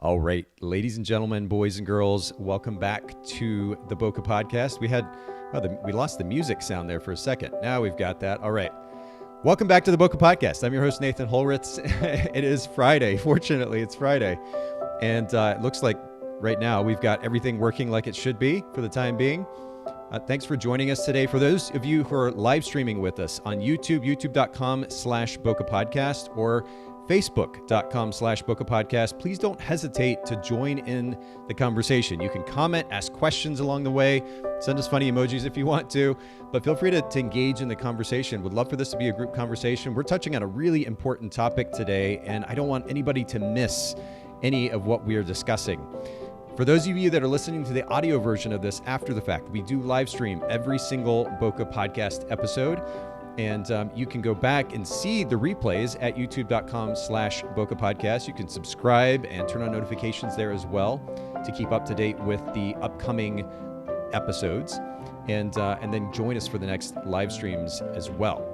All right, ladies and gentlemen, boys and girls, welcome back to the Boca Podcast. We lost the music sound there for a second. Now we've got that. All right. Welcome back to the Boca Podcast. I'm your host, Nathan Holritz. It is Friday. Fortunately, it's Friday. And it looks like right now we've got everything working like it should be for the time being. Thanks for joining us today. For those of you who are live streaming with us on YouTube, youtube.com/Boca Podcast or Facebook.com/Boca Podcast, please don't hesitate to join in the conversation. You can comment, ask questions along the way, send us funny emojis if you want to, but feel free to engage in the conversation. Would love for this to be a group conversation. We're touching on a really important topic today, and I don't want anybody to miss any of what we are discussing. For those of you that are listening to the audio version of this after the fact, we do live stream every single Boca Podcast episode. And you can go back and see the replays at youtube.com/Boca Podcast. You can subscribe and turn on notifications there as well to keep up to date with the upcoming episodes. And then join us for the next live streams as well.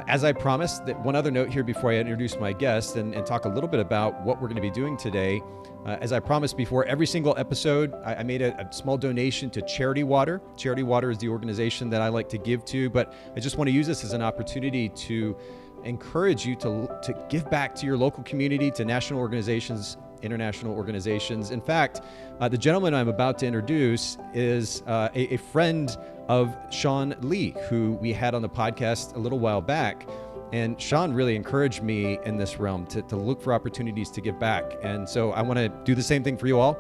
As I promised, that one other note here before I introduce my guest and talk a little bit about what we're going to be doing today. As I promised before, every single episode, I made a small donation to Charity Water. Charity Water is the organization that I like to give to, but I just want to use this as an opportunity to encourage you to give back to your local community, to national organizations, international organizations. In fact, the gentleman I'm about to introduce is a friend of Sean Lee, who we had on the podcast a little while back. And Sean really encouraged me in this realm to look for opportunities to give back. And so I want to do the same thing for you all.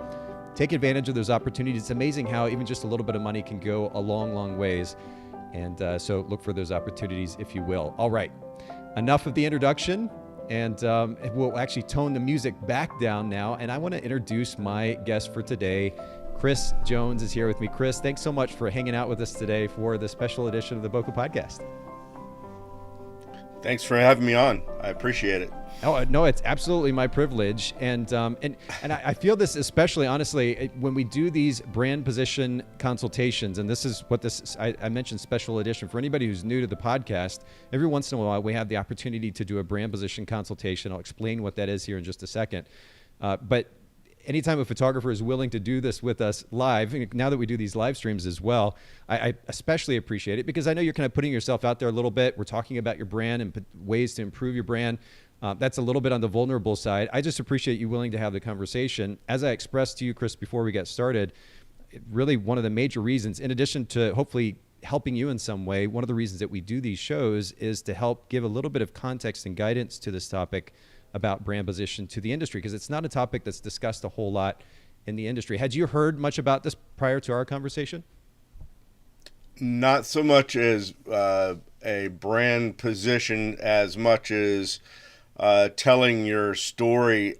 Take advantage of those opportunities. It's amazing how even just a little bit of money can go a long, long ways. And so look for those opportunities if you will. All right, enough of the introduction. And we'll actually tone the music back down now. And I want to introduce my guest for today. Chris Jones is here with me. Chris, thanks so much for hanging out with us today for the special edition of the Boca Podcast. Thanks for having me on. I appreciate it. Oh, no, it's absolutely my privilege. And I feel this especially, honestly, when we do these brand position consultations, and this is what I mentioned special edition. For anybody who's new to the podcast, every once in a while we have the opportunity to do a brand position consultation. I'll explain what that is here in just a second. But anytime a photographer is willing to do this with us live, now that we do these live streams as well, I especially appreciate it because I know you're kind of putting yourself out there a little bit. We're talking about your brand and ways to improve your brand. That's a little bit on the vulnerable side. I just appreciate you willing to have the conversation. As I expressed to you, Chris, before we got started, really one of the major reasons, in addition to hopefully helping you in some way, one of the reasons that we do these shows is to help give a little bit of context and guidance to this topic about brand position to the industry, because it's not a topic that's discussed a whole lot in the industry. Had you heard much about this prior to our conversation? Not so much as a brand position as much as telling your story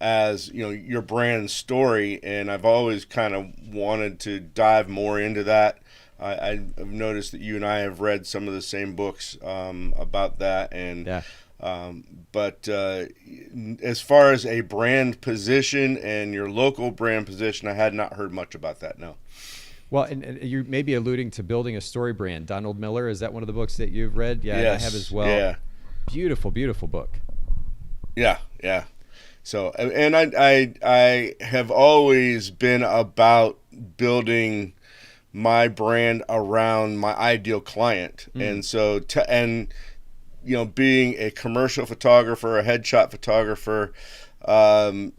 as, your brand story. And I've always kind of wanted to dive more into that. I've noticed that you and I have read some of the same books about that. And yeah. But as far as a brand position and your local brand position, I had not heard much about that, no. Well, and you may be alluding to building a story brand. Donald Miller, is that one of the books that you've read? Yeah, yes. I have as well. Yeah. Beautiful, beautiful book. Yeah. So, and I have always been about building my brand around my ideal client. And so, being a commercial photographer, a headshot photographer,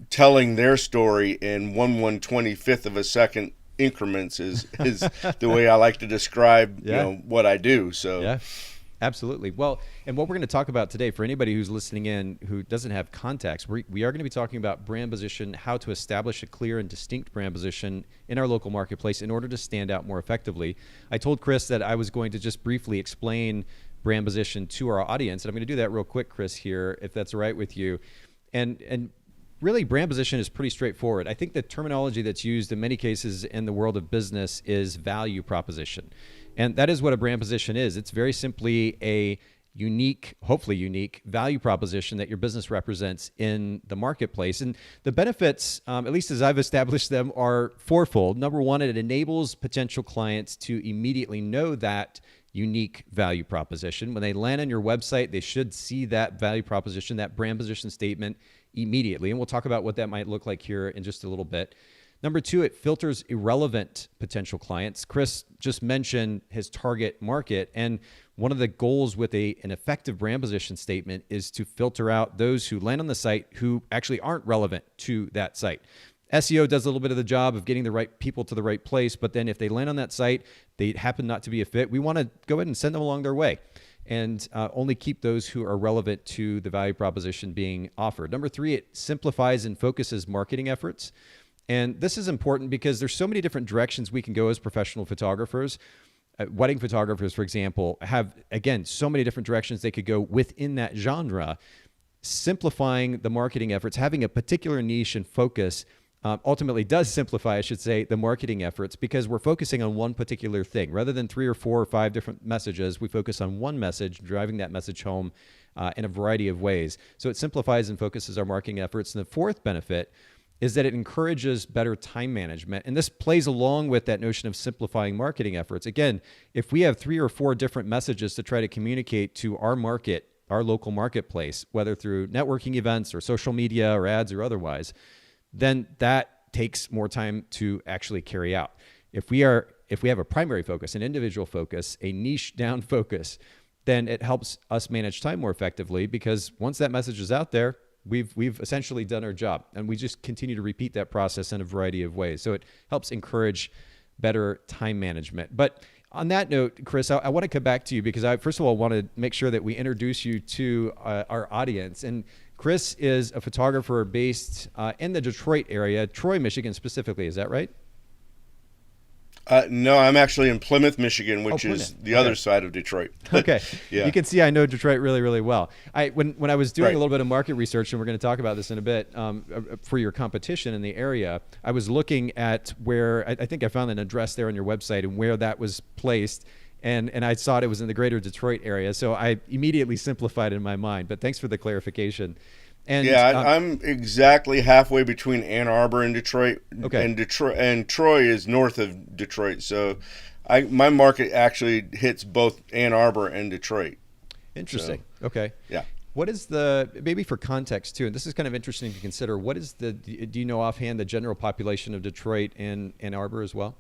telling their story in 1/125th of a second increments is the way I like to describe, what I do. So, yeah, absolutely. Well, and what we're going to talk about today, for anybody who's listening in who doesn't have context, we are going to be talking about brand position, how to establish a clear and distinct brand position in our local marketplace in order to stand out more effectively. I told Chris that I was going to just briefly explain brand position to our audience. And I'm going to do that real quick, Chris, here, if that's all right with you. And really, brand position is pretty straightforward. I think the terminology that's used in many cases in the world of business is value proposition. And that is what a brand position is. It's very simply a unique, hopefully unique, value proposition that your business represents in the marketplace. And the benefits, at least as I've established them, are fourfold. Number one, it enables potential clients to immediately know that unique value proposition. When they land on your website, they should see that value proposition, that brand position statement immediately. And we'll talk about what that might look like here in just a little bit. Number two, it filters irrelevant potential clients. Chris just mentioned his target market. And one of the goals with an effective brand position statement is to filter out those who land on the site who actually aren't relevant to that site. SEO does a little bit of the job of getting the right people to the right place. But then if they land on that site, they happen not to be a fit, we want to go ahead and send them along their way and only keep those who are relevant to the value proposition being offered. Number three, it simplifies and focuses marketing efforts. And this is important because there's so many different directions we can go as professional photographers. Wedding photographers, for example, have, again, so many different directions they could go within that genre. Simplifying the marketing efforts, having a particular niche and focus ultimately does simplify, I should say, the marketing efforts because we're focusing on one particular thing. Rather than 3 or 4 or 5 different messages, we focus on one message, driving that message home in a variety of ways. So it simplifies and focuses our marketing efforts. And the fourth benefit is that it encourages better time management. And this plays along with that notion of simplifying marketing efforts. Again, if we have 3 or 4 different messages to try to communicate to our market, our local marketplace, whether through networking events or social media or ads or otherwise, then that takes more time to actually carry out. If we have a primary focus, an individual focus, a niche down focus, then it helps us manage time more effectively because once that message is out there, we've essentially done our job, and we just continue to repeat that process in a variety of ways. So it helps encourage better time management. But on that note, Chris, I want to come back to you because I, first of all, want to make sure that we introduce you to our audience. And Chris is a photographer based in the Detroit area, Troy, Michigan specifically. Is that right? No, I'm actually in Plymouth, Michigan, which is the other side of Detroit. Okay. Yeah. You can see I know Detroit really, really well. When I was doing a little bit of market research, and we're going to talk about this in a bit, for your competition in the area, I was looking at where, I think I found an address there on your website and where that was placed. And I saw it was in the greater Detroit area. So I immediately simplified it in my mind. But thanks for the clarification. And I'm exactly halfway between Ann Arbor and Detroit. Okay. And Troy is north of Detroit. So my market actually hits both Ann Arbor and Detroit. Interesting. So, okay. Yeah. What is maybe for context too, and this is kind of interesting to consider, what is do you know offhand the general population of Detroit and Ann Arbor as well?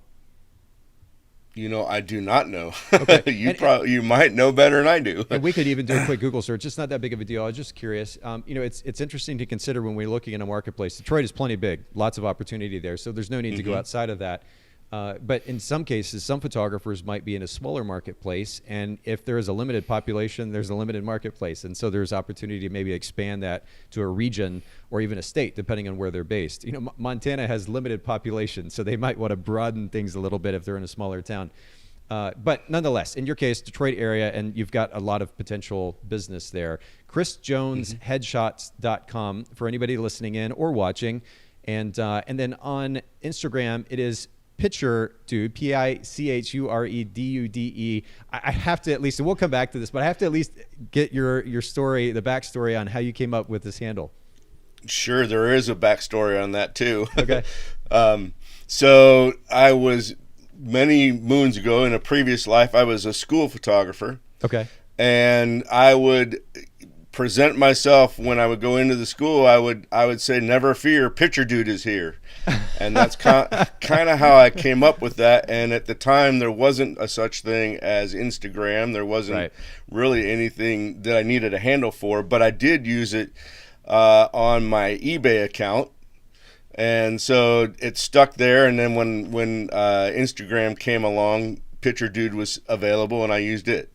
I do not know. Okay. You might know better than I do. And we could even do a quick Google search. It's not that big of a deal. I was just curious. It's interesting to consider when we're looking in a marketplace. Detroit is plenty big, lots of opportunity there, so there's no need to go outside of that. But in some cases, some photographers might be in a smaller marketplace, and if there is a limited population, there's a limited marketplace, and so there's opportunity to maybe expand that to a region or even a state, depending on where they're based. Montana has limited population, so they might want to broaden things a little bit if they're in a smaller town. But nonetheless, in your case, Detroit area, and you've got a lot of potential business there. ChrisJonesHeadshots.com for anybody listening in or watching, and then on Instagram, it is Picture Dude, Pichuredude. I have to at least, and we'll come back to this, but I have to at least get your story, the backstory on how you came up with this handle. Sure, there is a backstory on that too. Okay. So I was many moons ago in a previous life, I was a school photographer. Okay. And I would present myself when I would go into the school. I would say, "Never fear, Picture Dude is here," and that's kind of how I came up with that. And at the time, there wasn't a such thing as Instagram. There wasn't really anything that I needed a handle for, but I did use it on my eBay account, and so it stuck there. And then when Instagram came along, Picture Dude was available, and I used it.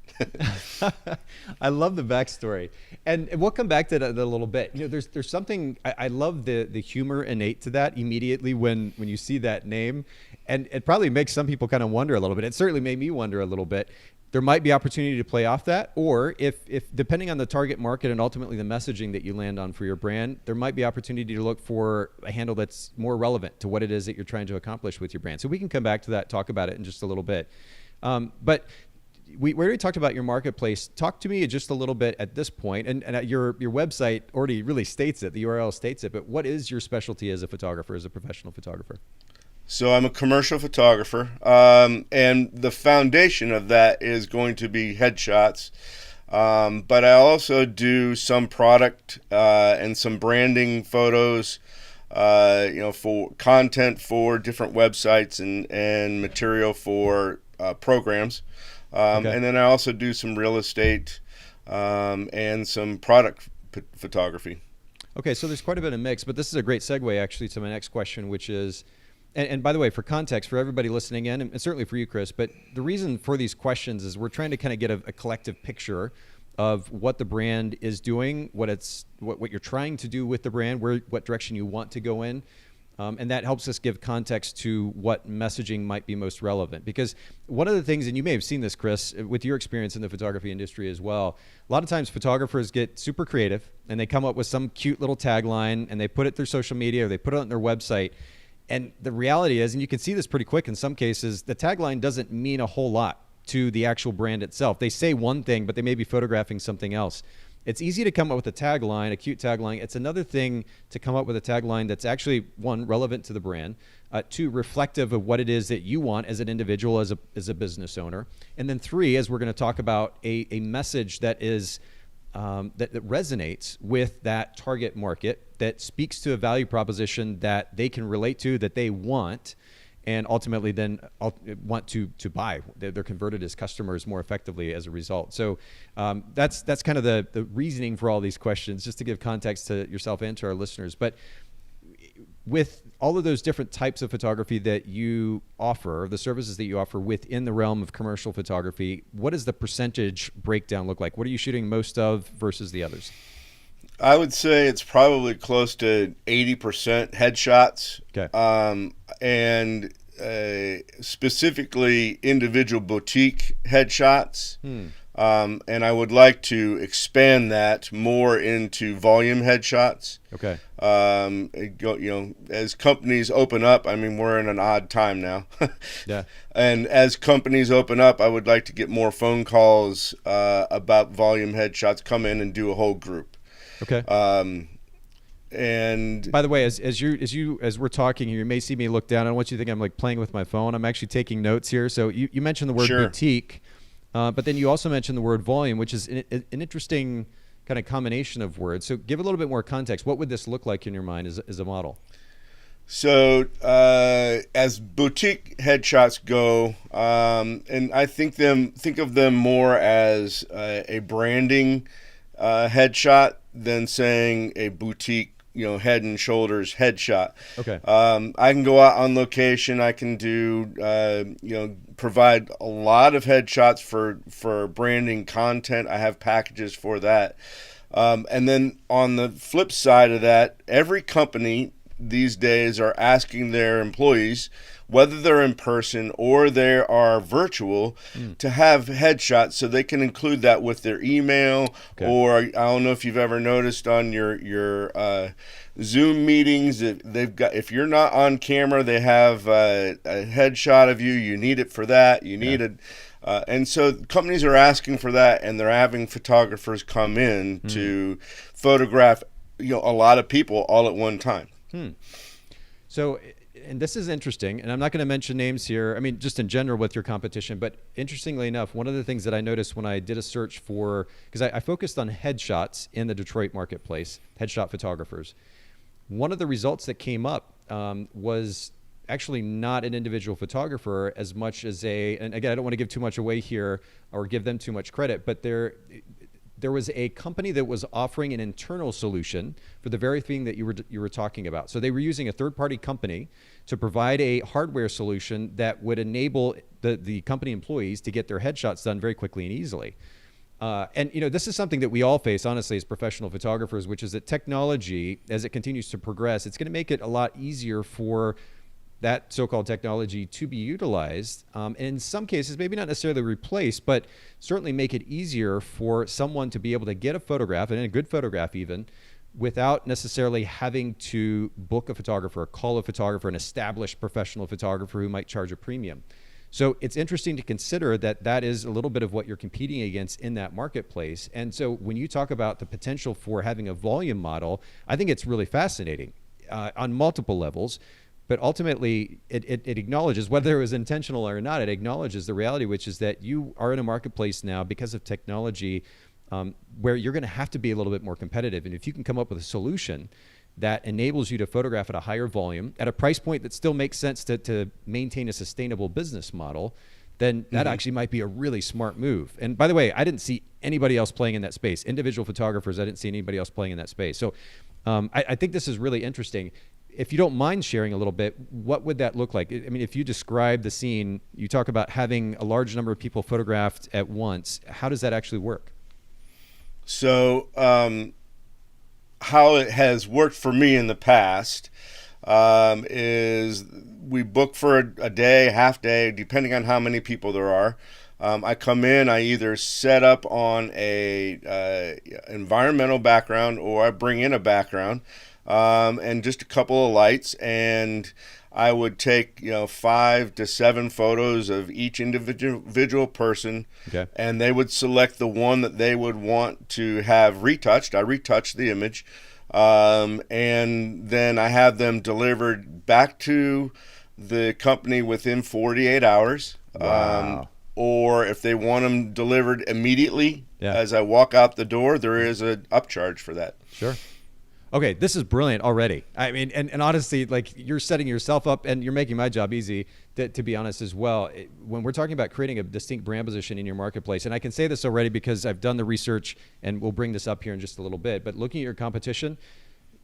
I love the backstory, and we'll come back to that a little bit. There's something I love the humor innate to that immediately when you see that name, and it probably makes some people kind of wonder a little bit. It certainly made me wonder a little bit. There might be opportunity to play off that, or if depending on the target market and ultimately the messaging that you land on for your brand, there might be opportunity to look for a handle that's more relevant to what it is that you're trying to accomplish with your brand. So we can come back to that, talk about it in just a little bit, but. We already talked about your marketplace. Talk to me just a little bit at this point, and your website already really states it. The URL states it. But what is your specialty as a photographer, as a professional photographer? So I'm a commercial photographer, and the foundation of that is going to be headshots. But I also do some product and some branding photos, for content for different websites and material for programs. Okay. And then I also do some real estate and some product photography. Okay, so there's quite a bit of mix, but this is a great segue actually to my next question, which is, and by the way, for context, for everybody listening in, and certainly for you, Chris, but the reason for these questions is we're trying to kind of get a collective picture of what the brand is doing, what you're trying to do with the brand, what direction you want to go in. And that helps us give context to what messaging might be most relevant. Because one of the things, and you may have seen this, Chris, with your experience in the photography industry as well, a lot of times photographers get super creative and they come up with some cute little tagline and they put it through social media or they put it on their website. And the reality is, and you can see this pretty quick in some cases, the tagline doesn't mean a whole lot to the actual brand itself. They say one thing, but they may be photographing something else. It's easy to come up with a tagline, a cute tagline. It's another thing to come up with a tagline that's actually, one, relevant to the brand, two, reflective of what it is that you want as an individual, as a business owner, and then three, as we're going to talk about, a message that is that resonates with that target market, that speaks to a value proposition that they can relate to, that they want, and ultimately then want to buy. They're converted as customers more effectively as a result. So that's kind of the reasoning for all these questions, just to give context to yourself and to our listeners. But with all of those different types of photography that you offer, the services that you offer within the realm of commercial photography, what does the percentage breakdown look like? What are you shooting most of versus the others? I would say it's probably close to 80% headshots. Okay. And specifically individual boutique headshots. And I would like to expand that more into volume headshots. Okay. As companies open up, I mean, we're in an odd time now. Yeah. And as companies open up, I would like to get more phone calls about volume headshots, come in and do a whole group. Okay. And by the way, as we're talking here, you may see me look down. I don't want you to think I'm like playing with my phone. I'm actually taking notes here. So you mentioned the word Sure. boutique, but then you also mentioned the word volume, which is an interesting kind of combination of words. So give a little bit more context. What would this look like in your mind as a model? So as boutique headshots go, and I think of them more as a branding headshot than saying a boutique, head and shoulders headshot. Okay. I can go out on location. I can do, provide a lot of headshots for branding content. I have packages for that. And then on the flip side of that, every company these days are asking their employees, whether they're in person or they are virtual, to have headshots so they can include that with their email. Okay. Or I don't know if you've ever noticed on your Zoom meetings, if you're not on camera, they have a headshot of you. You need it for that. You need it. And so companies are asking for that, and they're having photographers come in to photograph, a lot of people all at one time. So, and this is interesting, and I'm not going to mention names here. I mean, just in general with your competition, but interestingly enough, one of the things that I noticed when I did a search for, because I focused on headshots in the Detroit marketplace, headshot photographers. One of the results that came up was actually not an individual photographer as much as and again, I don't want to give too much away here or give them too much credit, but there was a company that was offering an internal solution for the very thing that you were talking about. So they were using a third-party company to provide a hardware solution that would enable the company employees to get their headshots done very quickly and easily. And this is something that we all face, honestly, as professional photographers, which is that technology, as it continues to progress, it's going to make it a lot easier for that so-called technology to be utilized, and in some cases, maybe not necessarily replace, but certainly make it easier for someone to be able to get a photograph, and a good photograph even, without necessarily having to book a photographer, call a photographer, an established professional photographer who might charge a premium. So it's interesting to consider that is a little bit of what you're competing against in that marketplace. And so when you talk about the potential for having a volume model, I think it's really fascinating on multiple levels. But ultimately, it acknowledges, whether it was intentional or not, it acknowledges the reality, which is that you are in a marketplace now because of technology where you're going to have to be a little bit more competitive. And if you can come up with a solution that enables you to photograph at a higher volume at a price point that still makes sense to maintain a sustainable business model, then that actually might be a really smart move. And by the way, I didn't see anybody else playing in that space. Individual photographers, I didn't see anybody else playing in that space. So I think this is really interesting. If you don't mind sharing a little bit, what would that look like? I mean, if you describe the scene, you talk about having a large number of people photographed at once. How does that actually work? So how it has worked for me in the past is we book for a day, half day, depending on how many people there are. I come in, I either set up on a environmental background, or I bring in a background and just a couple of lights, and I would take 5 to 7 photos of each individual person, okay, and they would select the one that they would want to have retouched. I retouch the image, and then I have them delivered back to the company within 48 hours. Wow. Or if they want them delivered immediately, Yeah. as I walk out the door, there is an upcharge for that. Sure. Okay, this is brilliant already. I mean, and honestly, like, you're setting yourself up, and you're making my job easy, to be honest as well. When we're talking about creating a distinct brand position in your marketplace, and I can say this already because I've done the research, and we'll bring this up here in just a little bit, but looking at your competition,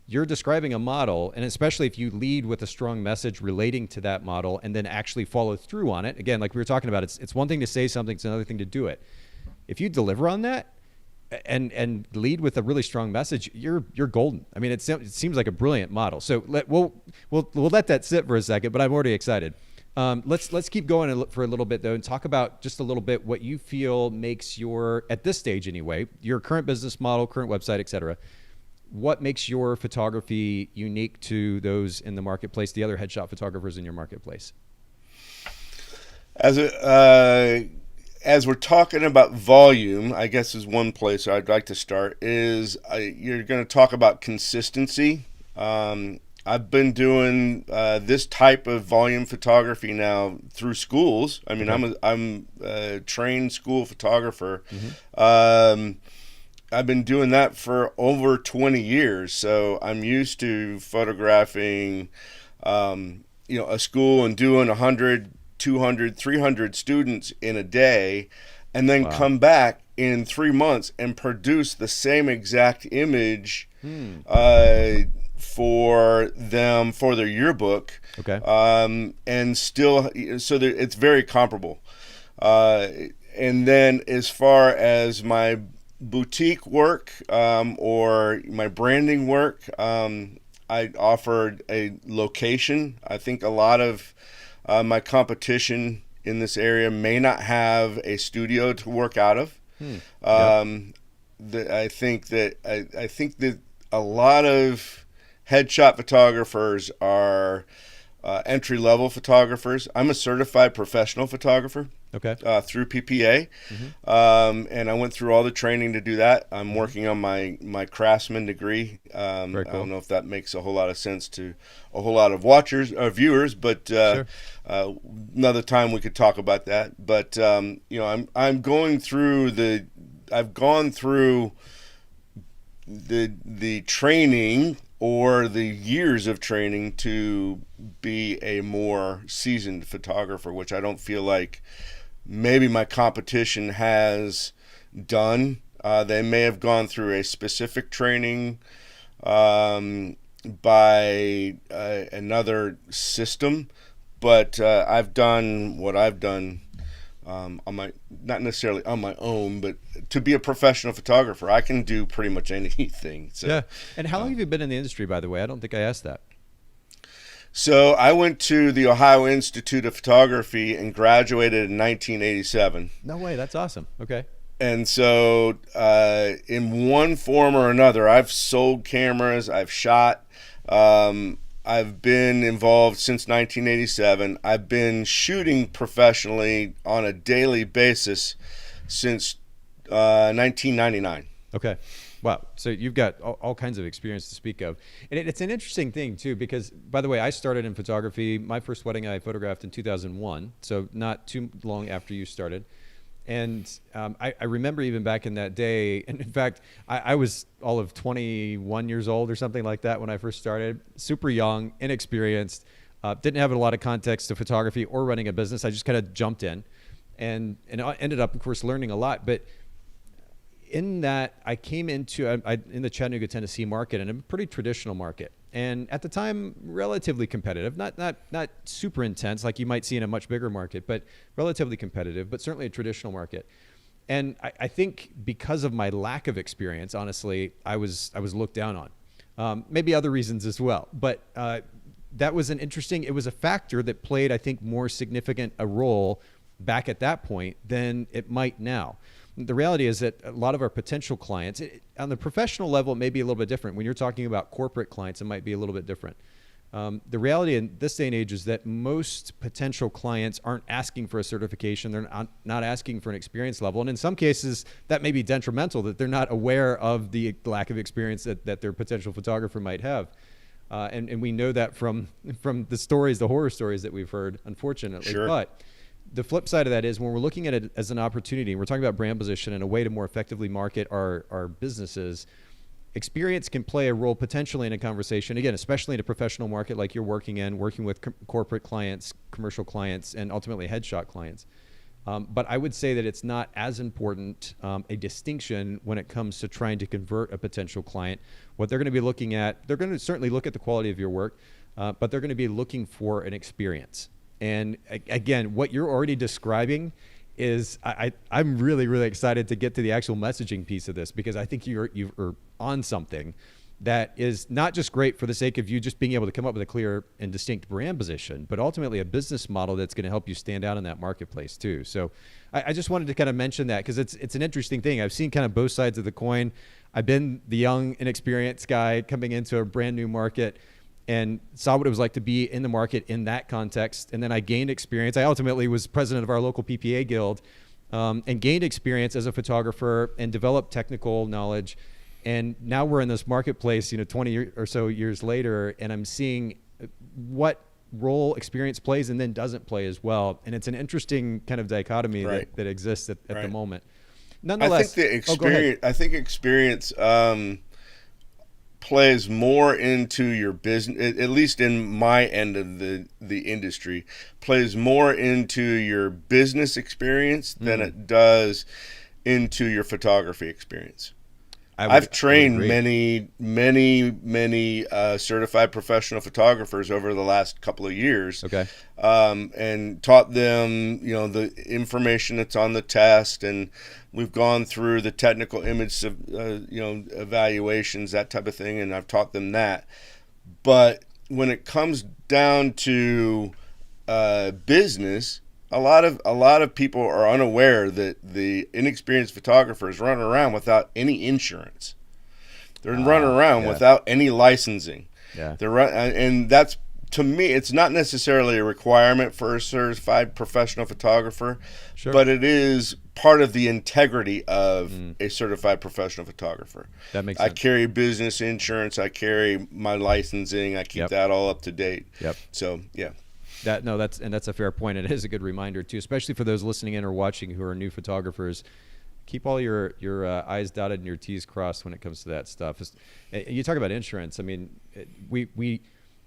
you're describing a model, and especially if you lead with a strong message relating to that model and then actually follow through on it. Again, like we were talking about, it's one thing to say something, it's another thing to do it. If you deliver on that and lead with a really strong message, you're golden. I mean, it seems like a brilliant model. So we'll let that sit for a second, but I'm already excited. Let's keep going for a little bit though, and talk about just a little bit what you feel makes at this stage anyway, your current business model, current website, et cetera. What makes your photography unique to those in the marketplace, the other headshot photographers in your marketplace? As we're talking about volume, I guess is one place I'd like to start. You're going to talk about consistency. I've been doing this type of volume photography now through schools. I mean, okay. I'm a trained school photographer. Mm-hmm. I've been doing that for over 20 years, so I'm used to photographing, a school and doing 100, 200, 300 students in a day, and then come back in 3 months and produce the same exact image for them for their yearbook. Okay. And still, so it's very comparable. And then as far as my boutique work or my branding work, I offered a location. I think a lot of my competition in this area may not have a studio to work out of. I think that a lot of headshot photographers are entry-level photographers. I'm a certified professional photographer. Okay. Through PPA, and I went through all the training to do that. I'm working on my craftsman degree. Very cool. I don't know if that makes a whole lot of sense to a whole lot of watchers or viewers, but sure. Another time we could talk about that. But I'm going through I've gone through the training or the years of training to be a more seasoned photographer, which I don't feel like maybe my competition has done. They may have gone through a specific training by another system, but I've done what I've done not necessarily on my own, but to be a professional photographer, I can do pretty much anything. So, yeah. And how long have you been in the industry, by the way? I don't think I asked that. So I went to the Ohio Institute of Photography and graduated in 1987. No way, that's awesome. Okay. And so in one form or another, I've sold cameras, I've shot, I've been involved since 1987. I've been shooting professionally on a daily basis since 1999. Okay. Wow. So you've got all kinds of experience to speak of. And it's an interesting thing, too, because, by the way, I started in photography. My first wedding I photographed in 2001, so not too long after you started. And I remember even back in that day, and in fact, I was all of 21 years old or something like that when I first started, super young, inexperienced, didn't have a lot of context to photography or running a business. I just kind of jumped in and I ended up, of course, learning a lot. But in that, I came into, in the Chattanooga, Tennessee market, and a pretty traditional market. And at the time, relatively competitive, not super intense like you might see in a much bigger market, but relatively competitive, but certainly a traditional market. And I think because of my lack of experience, honestly, I was looked down on. Maybe other reasons as well, but that was it was a factor that played, I think, more significant a role back at that point than it might now. The reality is that a lot of our potential clients, on the professional level, it may be a little bit different. When you're talking about corporate clients, it might be a little bit different. The reality in this day and age is that most potential clients aren't asking for a certification. They're not asking for an experience level. And in some cases, that may be detrimental, that they're not aware of the lack of experience that their potential photographer might have. And we know that from the horror stories that we've heard, unfortunately. Sure. But the flip side of that is when we're looking at it as an opportunity, and we're talking about brand position and a way to more effectively market our businesses, experience can play a role potentially in a conversation, again, especially in a professional market like you're working with corporate clients, commercial clients, and ultimately headshot clients. But I would say that it's not as important a distinction when it comes to trying to convert a potential client. What they're going to be looking at, they're going to certainly look at the quality of your work, but they're going to be looking for an experience. And again, what you're already describing is I'm really, really excited to get to the actual messaging piece of this, because I think you're on something that is not just great for the sake of you just being able to come up with a clear and distinct brand position, but ultimately a business model that's going to help you stand out in that marketplace too. So I just wanted to kind of mention that because it's an interesting thing. I've seen kind of both sides of the coin. I've been the young, inexperienced guy coming into a brand new market and saw what it was like to be in the market in that context. And then I gained experience. I ultimately was president of our local PPA guild and gained experience as a photographer and developed technical knowledge. And now we're in this marketplace, 20 or so years later, and I'm seeing what role experience plays and then doesn't play as well. And it's an interesting kind of dichotomy that exists at the moment. Nonetheless, I think experience plays more into your business, at least in my end of the industry, plays more into your business experience than it does into your photography experience. I've trained many certified professional photographers over the last couple of years, and taught them, the information that's on the test, and we've gone through the technical image, evaluations, that type of thing, and I've taught them that. But when it comes down to business, a lot of people are unaware that the inexperienced photographers run around without any insurance. They're running around without any licensing. Yeah. And that's, to me, it's not necessarily a requirement for a certified professional photographer, but it is part of the integrity of a certified professional photographer. That makes sense. I carry business insurance. I carry my licensing. I keep that all up to date. Yep. So, yeah. That's a fair point. It is a good reminder too, especially for those listening in or watching who are new photographers. Keep all your I's dotted and your T's crossed when it comes to that stuff. You talk about insurance. I mean,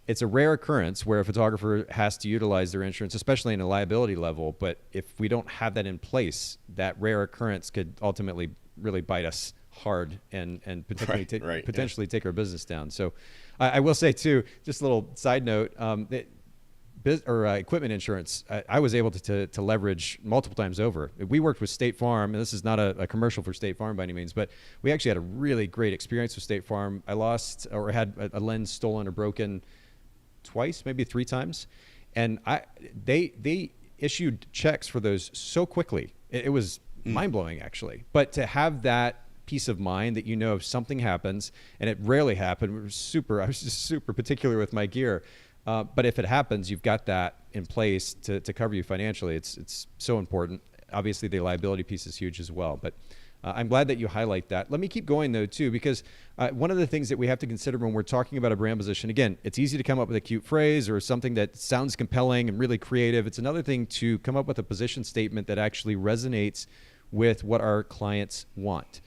it's a rare occurrence where a photographer has to utilize their insurance, especially in a liability level. But if we don't have that in place, that rare occurrence could ultimately really bite us hard and potentially take our business down. So I will say too, just a little side note, equipment insurance, I was able to leverage multiple times over. We worked with State Farm, and this is not a commercial for State Farm by any means, but we actually had a really great experience with State Farm. I lost or had a lens stolen or broken twice, maybe 3 times, and they issued checks for those so quickly. It was mind-blowing, actually. But to have that peace of mind that if something happens, and it rarely happened, I was just super particular with my gear. But if it happens, you've got that in place to cover you financially. It's so important. Obviously, the liability piece is huge as well. But I'm glad that you highlight that. Let me keep going though too, because one of the things that we have to consider when we're talking about a brand position, again, it's easy to come up with a cute phrase or something that sounds compelling and really creative. It's another thing to come up with a position statement that actually resonates with what our clients want.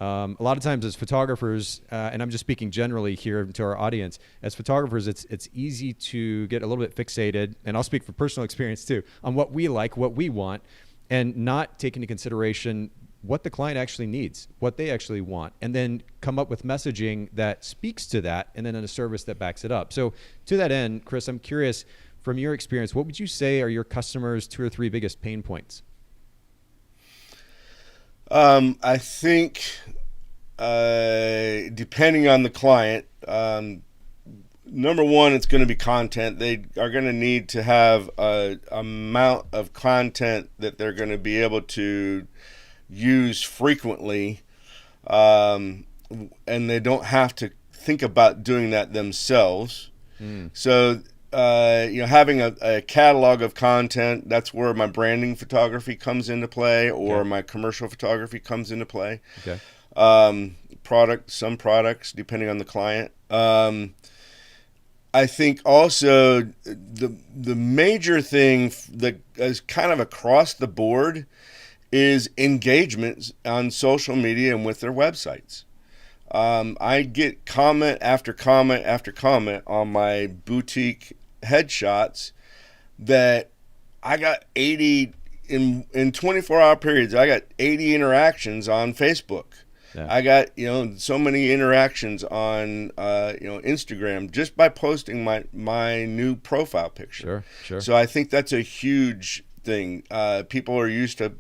A lot of times as photographers, and I'm just speaking generally here to our audience, as photographers, it's easy to get a little bit fixated, and I'll speak from personal experience too, on what we like, what we want, and not take into consideration what the client actually needs, what they actually want, and then come up with messaging that speaks to that, and then in a service that backs it up. So to that end, Chris, I'm curious, from your experience, what would you say are your customers' 2 or 3 biggest pain points? I think, depending on the client, number one, it's going to be content. They are going to need to have a amount of content that they're going to be able to use frequently, and they don't have to think about doing that themselves. So having a catalog of content, that's where my branding photography comes into play, or my commercial photography comes into play. Okay. Some products, depending on the client. I think also the major thing that is kind of across the board is engagement on social media and with their websites. I get comment after comment after comment on my boutique headshots that I got 80 in 24-hour periods. I got 80 interactions on Facebook. Yeah. I got so many interactions on Instagram just by posting my new profile picture. Sure. So I think that's a huge thing. People are used to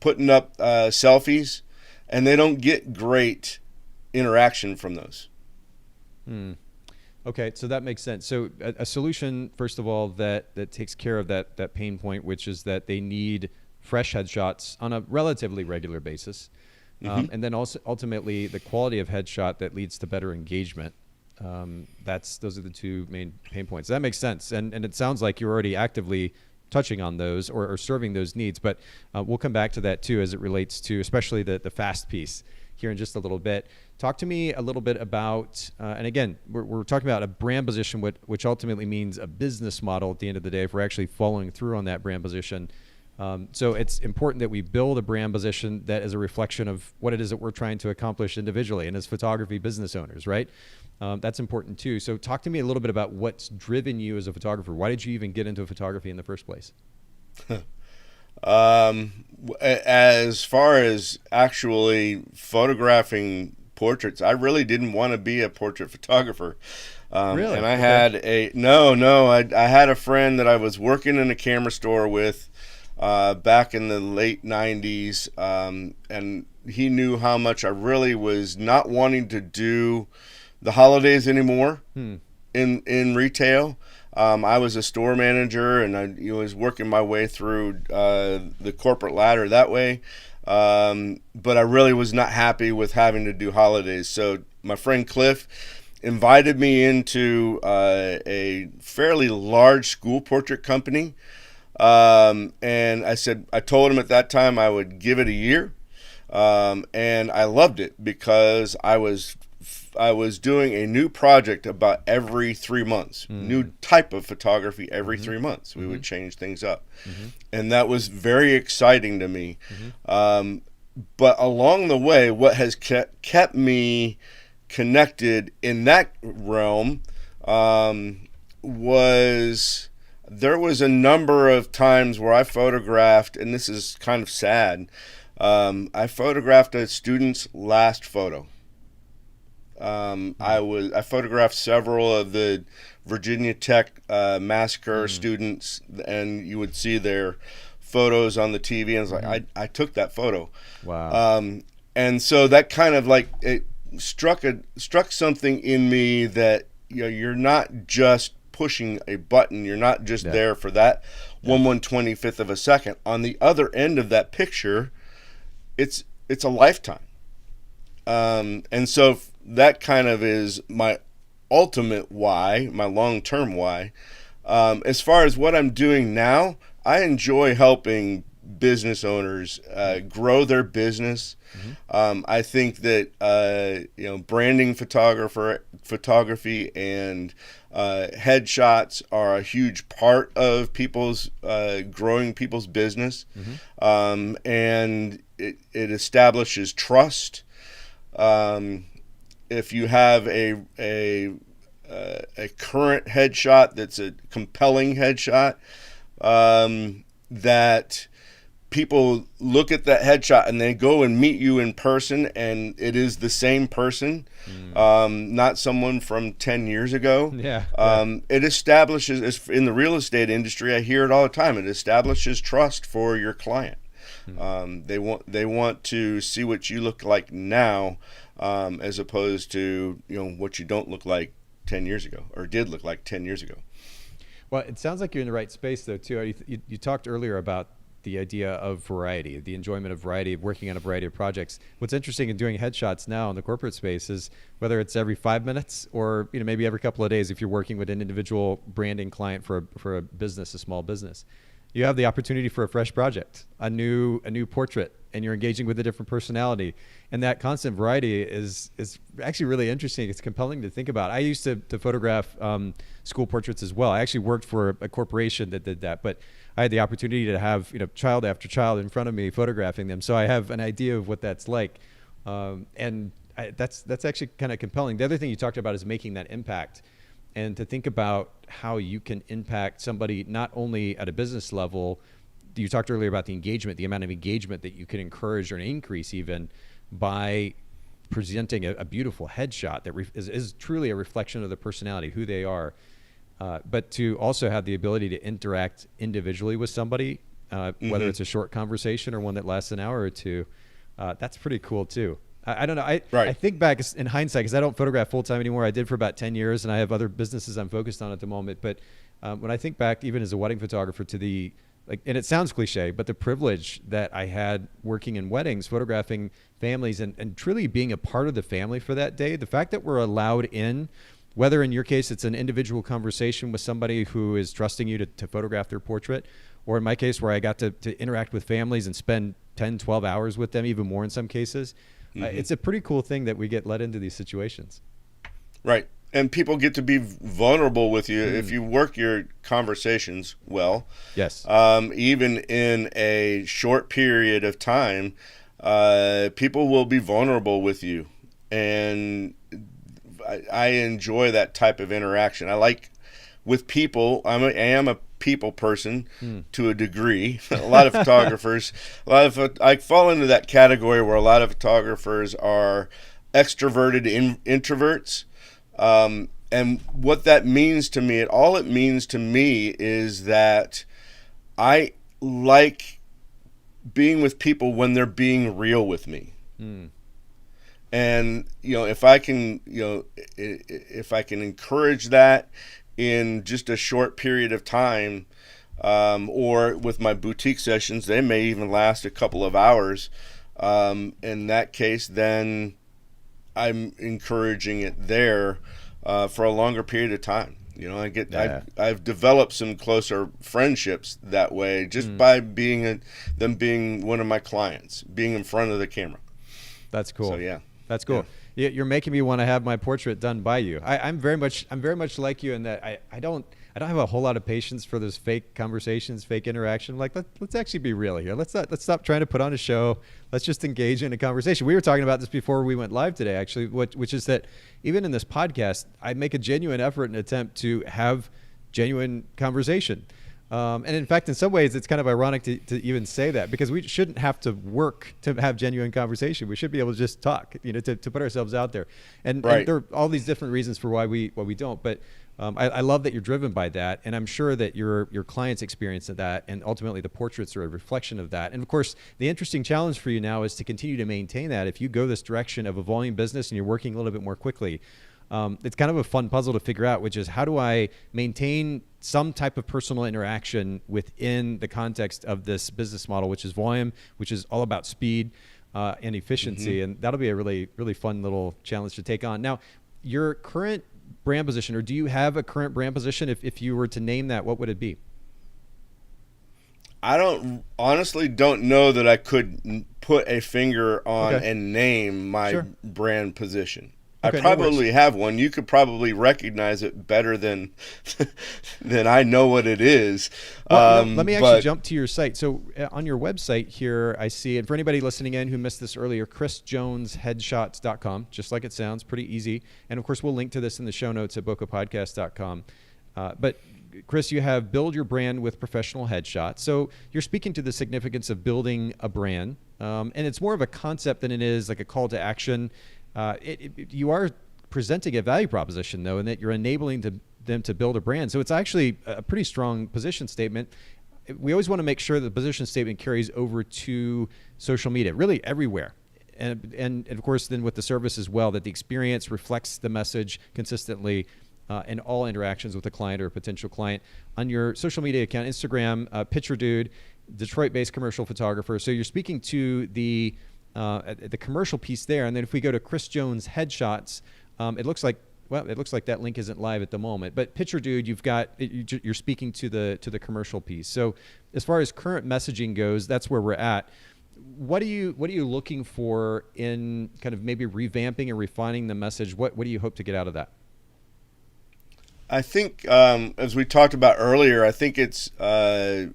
putting up selfies, and they don't get great interaction from those. Okay, so that makes sense. So a solution, first of all, that takes care of that pain point, which is that they need fresh headshots on a relatively regular basis. And then also ultimately the quality of headshot that leads to better engagement. Those are the 2 main pain points. That makes sense. And it sounds like you're already actively touching on those or serving those needs, but we'll come back to that too as it relates to especially the fast piece here in just a little bit. Talk to me a little bit about, and again, we're talking about a brand position, which ultimately means a business model at the end of the day if we're actually following through on that brand position. So it's important that we build a brand position that is a reflection of what it is that we're trying to accomplish individually and as photography business owners, right? That's important too. So talk to me a little bit about what's driven you as a photographer. Why did you even get into photography in the first place? As far as actually photographing portraits, I really didn't want to be a portrait photographer. Really? And I had I had a friend that I was working in a camera store with back in the late 90s, and he knew how much I really was not wanting to do the holidays anymore in retail. I was a store manager, and I was working my way through the corporate ladder that way. But I really was not happy with having to do holidays. So my friend Cliff invited me into a fairly large school portrait company. And I told him at that time I would give it a year. And I loved it because I was doing a new project about every 3 months, new type of photography every 3 months. We would change things up. And that was very exciting to me. But along the way, what has kept me connected in that realm was there was a number of times where I photographed, and this is kind of sad, I photographed a student's last photo. I photographed several of the Virginia Tech massacre students, and you would see their photos on the TV, and I was like, I took that photo. Wow. And so that kind of like it struck something in me that you're not just pushing a button, you're not just there for that 1/125th of a second. On the other end of that picture, it's a lifetime. And so that kind of is my ultimate why, my long-term why. As far as what I'm doing now, I enjoy helping business owners grow their business. I think that branding photography and headshots are a huge part of people's growing people's business, and it establishes trust. If you have a current headshot that's a compelling headshot, that people look at that headshot and they go and meet you in person, and it is the same person, not someone from 10 years ago. It establishes, in the real estate industry, I hear it all the time, it establishes trust for your client. They want to see what you look like now, as opposed to what you don't look like 10 years ago, or did look like 10 years ago. Well, it sounds like you're in the right space, though, too. You talked earlier about the idea of variety, the enjoyment of variety, of working on a variety of projects. What's interesting in doing headshots now in the corporate space is whether it's every 5 minutes or maybe every couple of days, if you're working with an individual branding client for a business, a small business, you have the opportunity for a fresh project, a new portrait, and you're engaging with a different personality. And that constant variety is actually really interesting. It's compelling to think about. I used to photograph school portraits as well. I actually worked for a corporation that did that, but I had the opportunity to have child after child in front of me photographing them. So I have an idea of what that's like, that's actually kind of compelling. The other thing you talked about is making that impact, and to think about how you can impact somebody not only at a business level. You talked earlier about the engagement, the amount of engagement that you can encourage or increase even by presenting a beautiful headshot that is truly a reflection of the personality, who they are. But to also have the ability to interact individually with somebody, whether it's a short conversation or one that lasts an hour or two, that's pretty cool too. I don't know. I think back in hindsight, because I don't photograph full time anymore. I did for about 10 years, and I have other businesses I'm focused on at the moment. But when I think back, even as a wedding photographer, to and it sounds cliche, but the privilege that I had working in weddings, photographing families, and truly being a part of the family for that day, the fact that we're allowed in, whether in your case it's an individual conversation with somebody who is trusting you to photograph their portrait, or in my case where I got to interact with families and spend 10, 12 hours with them, even more in some cases, it's a pretty cool thing that we get let into these situations. Right. And people get to be vulnerable with you if you work your conversations well. Yes. Even in a short period of time, people will be vulnerable with you. And I enjoy that type of interaction. I like with people. I am a people person to a degree. A lot of photographers, I fall into that category where a lot of photographers are extroverted introverts. And what that means to me, all it means to me is that I like being with people when they're being real with me. And, if I can encourage that in just a short period of time, or with my boutique sessions, they may even last a couple of hours. In that case, then I'm encouraging it there for a longer period of time. I've developed some closer friendships that way just by them being one of my clients, being in front of the camera. That's cool. So yeah, that's cool. Yeah. You're making me want to have my portrait done by you. I'm very much like you in that I don't have a whole lot of patience for those fake conversations, fake interaction. Like let's actually be real here. Let's stop trying to put on a show. Let's just engage in a conversation. We were talking about this before we went live today, actually, which is that even in this podcast, I make a genuine effort and attempt to have genuine conversation. And in fact, in some ways, it's kind of ironic to even say that, because we shouldn't have to work to have genuine conversation. We should be able to just talk, to put ourselves out there. And there are all these different reasons for why we don't. But I love that you're driven by that, and I'm sure that your clients experience that, and ultimately the portraits are a reflection of that. And of course, the interesting challenge for you now is to continue to maintain that. If you go this direction of a volume business and you're working a little bit more quickly, it's kind of a fun puzzle to figure out, which is how do I maintain some type of personal interaction within the context of this business model, which is volume, which is all about speed and efficiency. And that'll be a really, really fun little challenge to take on. Now, your current brand position, or do you have a current brand position? If you were to name that, what would it be? I don't honestly don't know that I could put a finger on and name my brand position. Okay, I probably have one. You could probably recognize it better than than I know what it is. Well, let me actually jump to your site. So on your website here, I see, and for anybody listening in who missed this earlier, chrisjonesheadshots.com, just like it sounds, pretty easy. And of course, we'll link to this in the show notes at bokehpodcast.com. But Chris, you have build your brand with professional headshots. So you're speaking to the significance of building a brand. And it's more of a concept than it is like a call to action. You are presenting a value proposition, though, in that you're enabling them to build a brand. So it's actually a pretty strong position statement. We always want to make sure that the position statement carries over to social media, really everywhere. And of course, then with the service as well, that the experience reflects the message consistently in all interactions with a client or a potential client. On your social media account, Instagram, Picture Dude, Detroit-based commercial photographer. So you're speaking to the commercial piece there. And then if we go to Chris Jones Headshots, it looks like that link isn't live at the moment. But Picture Dude, you're speaking to the commercial piece. So as far as current messaging goes, that's where we're at. What are you looking for in kind of maybe revamping and refining the message? What do you hope to get out of that? I think, as we talked about earlier, I think it's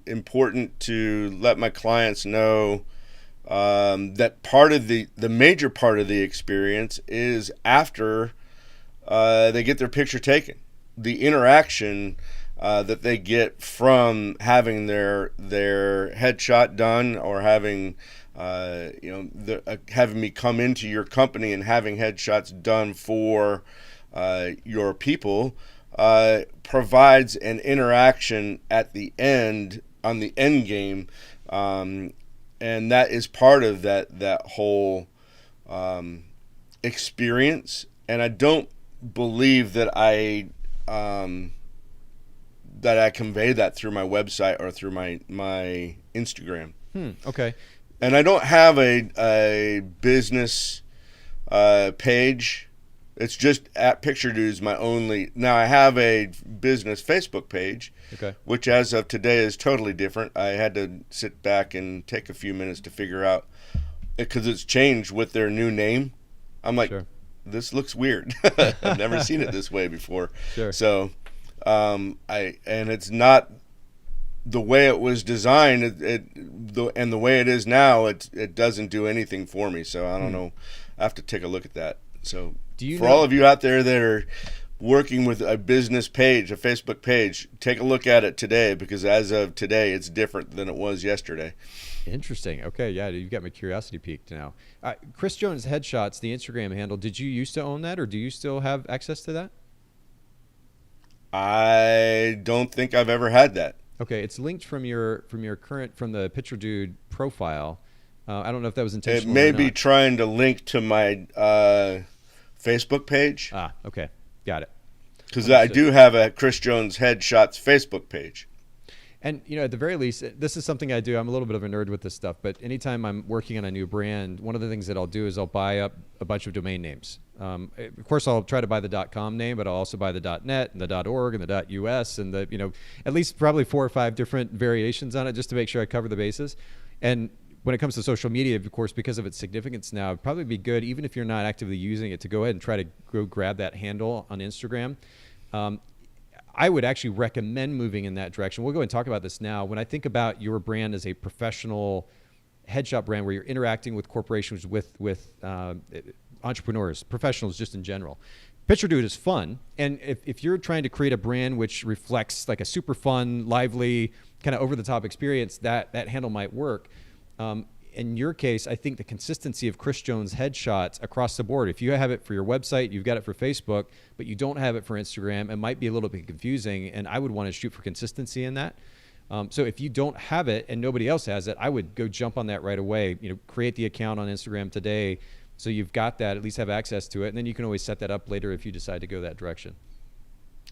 important to let my clients know that part of the major part of the experience is after they get their picture taken. The interaction that they get from having their headshot done, or having having me come into your company and having headshots done for your people, provides an interaction at the end, on the end game, and that is part of that whole experience. And I don't believe that I convey that through my website or through my Instagram. Okay. And I don't have a business page. It's just at Picture Dude is my only. Now I have a business Facebook page, which as of today is totally different. I had to sit back and take a few minutes to figure out, because it's changed with their new name. I'm like, this looks weird. I've never seen it this way before. So, and it's not the way it was designed. And the way it is now, it doesn't do anything for me. So I don't know. I have to take a look at that. So. For all of you out there that are working with a business page, a Facebook page, take a look at it today, because as of today, it's different than it was yesterday. Interesting. Okay, yeah, you've got my curiosity piqued now. Chris Jones Headshots, the Instagram handle, did you used to own that, or do you still have access to that? I don't think I've ever had that. Okay, it's linked from the Picture Dude profile. I don't know if that was intentional. It may be trying to link to my Facebook page. Okay. Got it. Because I do have a Chris Jones Headshots Facebook page. And, at the very least, this is something I do. I'm a little bit of a nerd with this stuff, but anytime I'm working on a new brand, one of the things that I'll do is I'll buy up a bunch of domain names. Of course, I'll try to buy the .com name, but I'll also buy the .net and the .org and the .us and at least probably 4 or 5 different variations on it, just to make sure I cover the bases. And when it comes to social media, of course, because of its significance now, it'd probably be good, even if you're not actively using it, to go ahead and try to go grab that handle on Instagram. I would actually recommend moving in that direction. We'll go and talk about this now. When I think about your brand as a professional headshot brand, where you're interacting with corporations, with entrepreneurs, professionals just in general, Picture Dude is fun. And if you're trying to create a brand which reflects like a super fun, lively, kind of over-the-top experience, that handle might work. In your case, I think the consistency of Chris Jones Headshots across the board, if you have it for your website, you've got it for Facebook, but you don't have it for Instagram, it might be a little bit confusing, and I would want to shoot for consistency in that. So if you don't have it and nobody else has it, I would go jump on that right away. Create the account on Instagram today, so you've got that, at least have access to it, and then you can always set that up later if you decide to go that direction.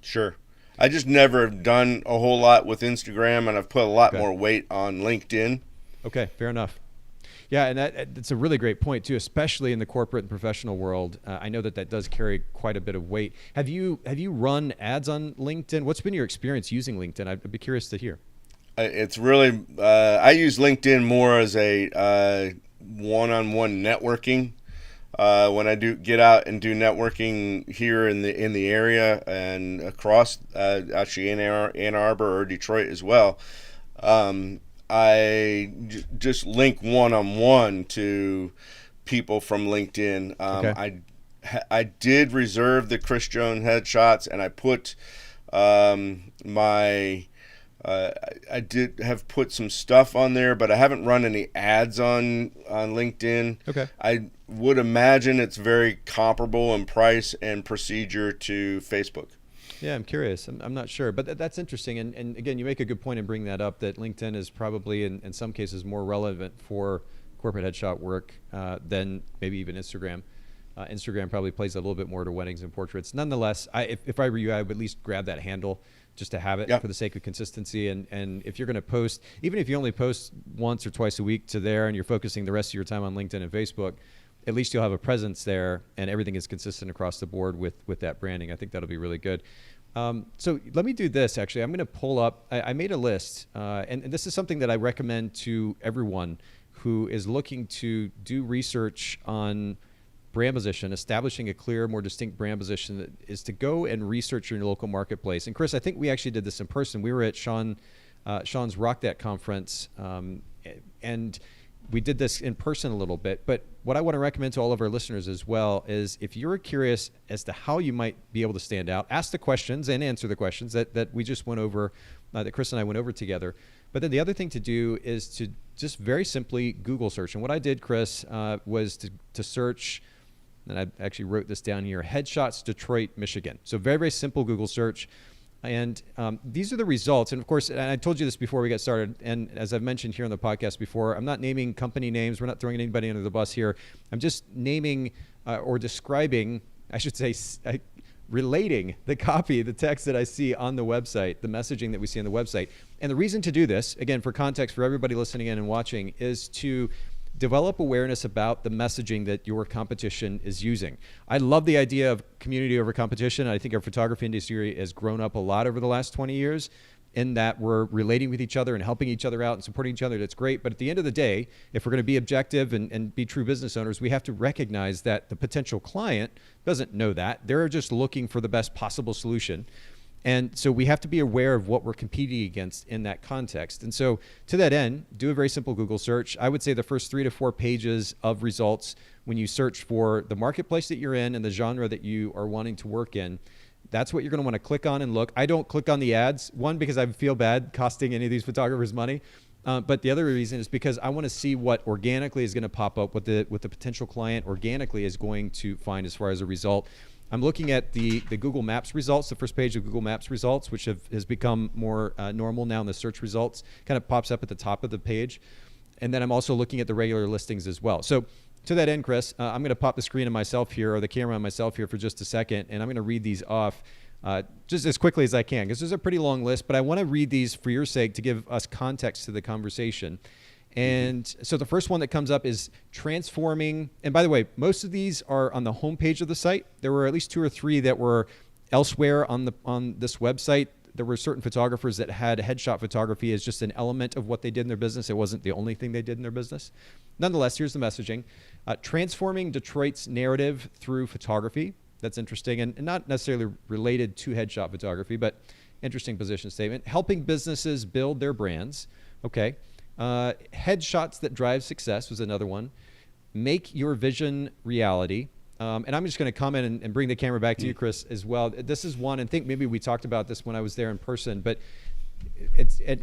Sure. I just never have done a whole lot with Instagram, and I've put a lot more weight on LinkedIn. Okay, fair enough. Yeah, and that's a really great point too, especially in the corporate and professional world. I know that does carry quite a bit of weight. Have you run ads on LinkedIn? What's been your experience using LinkedIn? I'd be curious to hear. It's really I use LinkedIn more as a one-on-one networking. When I do get out and do networking here in the area and across actually in Ann Arbor or Detroit as well, just link one-on-one to people from LinkedIn. Okay. I did reserve the Chris Jones headshots, and I put my I did have put some stuff on there, but I haven't run any ads on LinkedIn. Okay. I would imagine it's very comparable in price and procedure to Facebook. Yeah, I'm curious. I'm not sure, but that's interesting. And again, you make a good point in bringing that up, that LinkedIn is probably in some cases more relevant for corporate headshot work than maybe even Instagram. Instagram probably plays a little bit more to weddings and portraits. Nonetheless, if I were you, I would at least grab that handle just to have it for the sake of consistency. And if you're going to post, even if you only post once or twice a week to there and you're focusing the rest of your time on LinkedIn and Facebook, at least you'll have a presence there and everything is consistent across the board with that branding. I think that'll be really good. So let me do this, actually. I'm going to pull up, I made a list, and this is something that I recommend to everyone who is looking to do research on brand position, establishing a clear, more distinct brand position, that is to go and research your local marketplace. And Chris, I think we actually did this in person. We were at Sean's Rock That conference, and we did this in person a little bit. But what I want to recommend to all of our listeners as well is, if you're curious as to how you might be able to stand out, ask the questions and answer the questions that we just went over, that Chris and I went over together. But then the other thing to do is to just very simply Google search. And what I did, Chris, was to search, and I actually wrote this down here, Headshots Detroit, Michigan. So very, very simple Google search. And these are the results. And of course, and I told you this before we got started, and as I've mentioned here on the podcast before, I'm not naming company names. We're not throwing anybody under the bus here. I'm just naming or describing, I should say, relating the copy, the text that I see on the website, the messaging that we see on the website. And the reason to do this, again, for context for everybody listening in and watching, is to develop awareness about the messaging that your competition is using. I love the idea of community over competition. I think our photography industry has grown up a lot over the last 20 years in that we're relating with each other and helping each other out and supporting each other. That's great. But at the end of the day, if we're going to be objective and be true business owners, we have to recognize that the potential client doesn't know that. They're just looking for the best possible solution. And so we have to be aware of what we're competing against in that context. And so to that end, do a very simple Google search. I would say the first 3 to 4 pages of results, when you search for the marketplace that you're in and the genre that you are wanting to work in, that's what you're going to want to click on and look. I don't click on the ads, one, because I feel bad costing any of these photographers money. But the other reason is because I want to see what organically is going to pop up, what the potential client organically is going to find as far as a result. I'm looking at the Google Maps results, the first page of Google Maps results, which has become more normal now in the search results, kind of pops up at the top of the page. And then I'm also looking at the regular listings as well. So to that end, Chris, I'm going to pop the screen on myself here, or the camera on myself here for just a second, and I'm going to read these off just as quickly as I can, because there's a pretty long list, but I want to read these for your sake to give us context to the conversation. And so the first one that comes up is transforming. And by the way, most of these are on the homepage of the site. There were at least 2 or 3 that were elsewhere on this website. There were certain photographers that had headshot photography as just an element of what they did in their business. It wasn't the only thing they did in their business. Nonetheless, here's the messaging. Transforming Detroit's narrative through photography. That's interesting, and not necessarily related to headshot photography, but interesting position statement. Helping businesses build their brands. Okay. Headshots that drive success was another one. Make your vision reality. And I'm just going to comment and bring the camera back to you, Chris, as well. This is one, and I think maybe we talked about this when I was there in person, but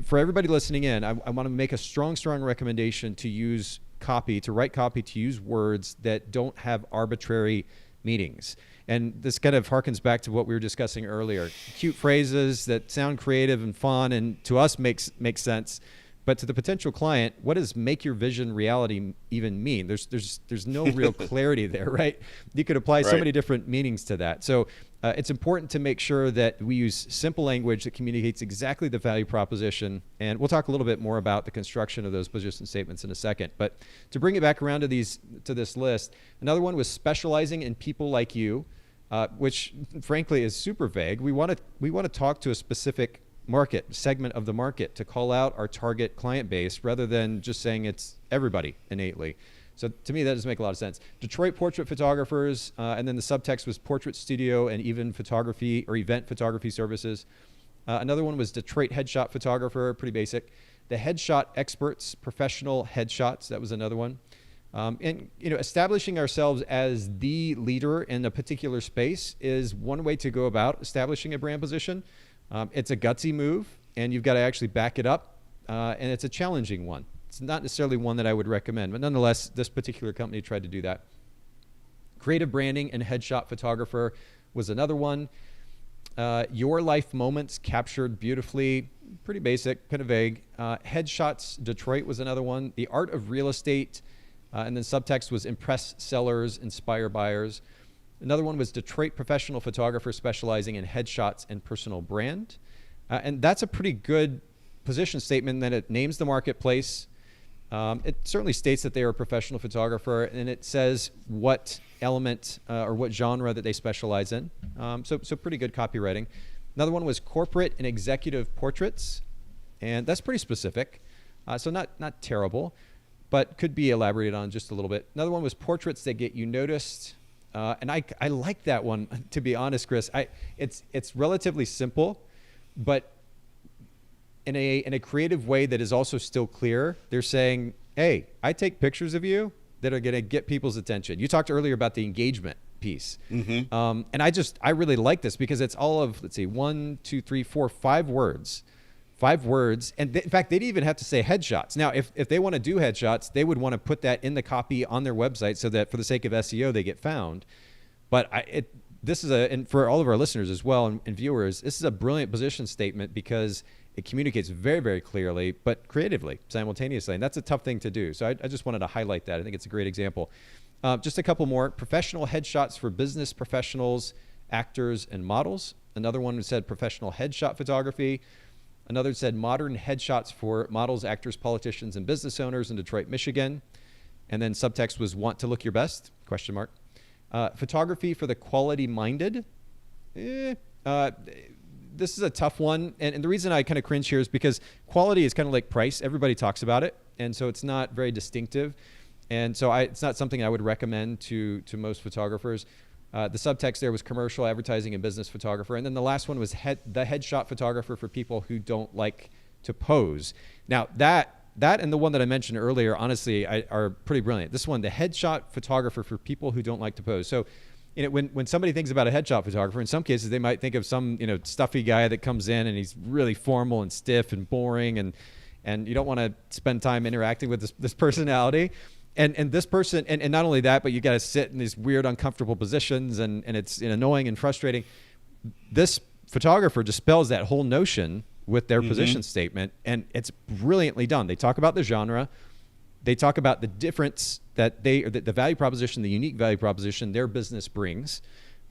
for everybody listening in, I want to make a strong recommendation to use copy, to write copy, to use words that don't have arbitrary meanings. And this kind of harkens back to what we were discussing earlier. Cute phrases that sound creative and fun, and to us makes sense. But to the potential client, what does make your vision reality even mean? There's no real clarity there, right? You could apply so many different meanings to that. So it's important to make sure that we use simple language that communicates exactly the value proposition. And we'll talk a little bit more about the construction of those position statements in a second. But to bring it back around to this list, another one was specializing in people like you, which frankly is super vague. We want to talk to a specific market, segment of the market, to call out our target client base rather than just saying it's everybody innately. So to me, that does make a lot of sense. Detroit portrait photographers, and then the subtext was portrait studio and even photography or event photography services. Another one was Detroit headshot photographer, pretty basic. The headshot experts, professional headshots, that was another one. And establishing ourselves as the leader in a particular space is one way to go about establishing a brand position. It's a gutsy move, and you've got to actually back it up, and it's a challenging one. It's not necessarily one that I would recommend, but nonetheless, this particular company tried to do that. Creative branding and headshot photographer was another one. Your life moments captured beautifully, pretty basic, kind of vague. Headshots Detroit was another one. The art of real estate, and then subtext was impress sellers, inspire buyers. Another one was Detroit professional photographer specializing in headshots and personal brand. And that's a pretty good position statement that it names the marketplace. It certainly states that they are a professional photographer, and it says what element or what genre that they specialize in. So pretty good copywriting. Another one was corporate and executive portraits, and that's pretty specific. So not terrible, but could be elaborated on just a little bit. Another one was portraits that get you noticed. And I like that one, to be honest, Chris. It's relatively simple, but in a creative way that is also still clear. They're saying, hey, I take pictures of you that are going to get people's attention. You talked earlier about the engagement piece. Mm-hmm. And I really like this because it's all of, let's see, 1, 2, 3, 4, 5 words. 5 words. And in fact, they'd even have to say headshots. Now, if they want to do headshots, they would want to put that in the copy on their website so that for the sake of SEO, they get found. But this is and for all of our listeners as well and viewers, this is a brilliant position statement because it communicates very, very clearly, but creatively, simultaneously. And that's a tough thing to do. So I just wanted to highlight that. I think it's a great example. Just a couple more. Professional headshots for business professionals, actors, and models. Another one said professional headshot photography. Another said modern headshots for models, actors, politicians, and business owners in Detroit, Michigan. And then subtext was want to look your best, ? Photography for the quality-minded. This is a tough one. And the reason I kind of cringe here is because quality is kind of like price. Everybody talks about it. And so it's not very distinctive. And so it's not something I would recommend to most photographers. The subtext there was commercial, advertising, and business photographer. And then the last one was the headshot photographer for people who don't like to pose. Now, that and the one that I mentioned earlier, honestly, are pretty brilliant. This one, the headshot photographer for people who don't like to pose. So, when somebody thinks about a headshot photographer, in some cases they might think of some stuffy guy that comes in and he's really formal and stiff and boring, and you don't want to spend time interacting with this personality. And this person, and not only that, but you got to sit in these weird, uncomfortable positions, and it's annoying and frustrating. This photographer dispels that whole notion with their position statement, and it's brilliantly done. They talk about the genre. They talk about the difference that the value proposition, the unique value proposition their business brings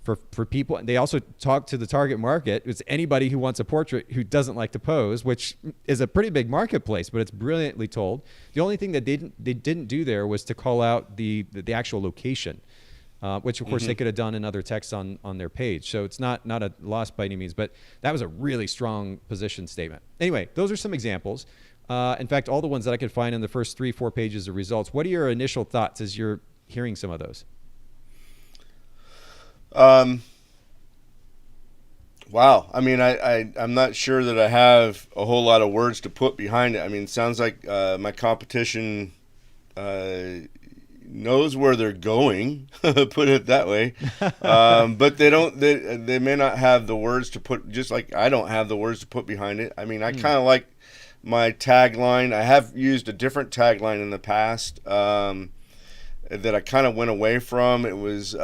for people. And they also talk to the target market. It's anybody who wants a portrait who doesn't like to pose, which is a pretty big marketplace, but it's brilliantly told. The only thing that they didn't do there was to call out the actual location, which of course they could have done in other text on their page. So it's not a loss by any means, but that was a really strong position statement. Anyway, those are some examples. In fact, all the ones that I could find in the first 3-4 pages of results. What are your initial thoughts as you're hearing some of those? Wow. I mean, I'm not sure that I have a whole lot of words to put behind it. I mean, it sounds like my competition knows where they're going, put it that way. But they may not have the words to put, just like I don't have the words to put behind it. I mean, I kind of like my tagline. I have used a different tagline in the past that I kind of went away from. It was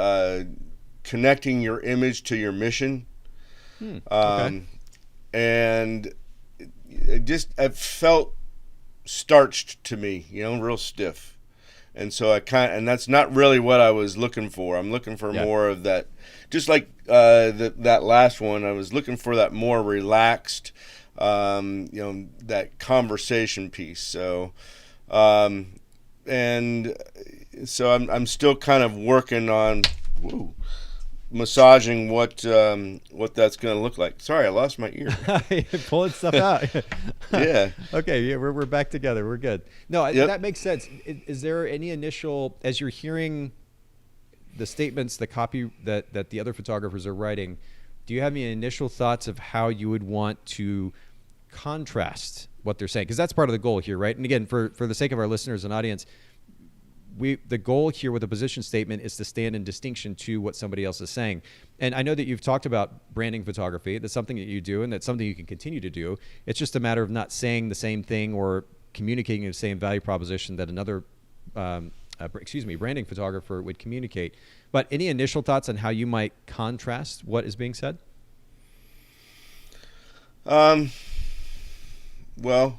connecting your image to your mission. Okay. And it felt starched to me, real stiff. And so and that's not really what I was looking for. I'm looking for more of that, just like that last one. I was looking for that more relaxed, that conversation piece. So, and so I'm still kind of working on. massaging what that's going to look like. Sorry, I lost my ear. Pulling stuff out. Yeah. Okay, yeah, we're back together. We're good. No, Yep. that makes sense. Is there any initial, as you're hearing the statements, the copy that the other photographers are writing, do you have any initial thoughts of how you would want to contrast what they're saying? Because that's part of the goal here, right? And again, for the sake of our listeners and audience, the goal here with a position statement is to stand in distinction to what somebody else is saying. And I know that you've talked about branding photography. That's something that you do, and that's something you can continue to do. It's just a matter of not saying the same thing or communicating the same value proposition that another branding photographer would communicate. But any initial thoughts on how you might contrast what is being said? Well,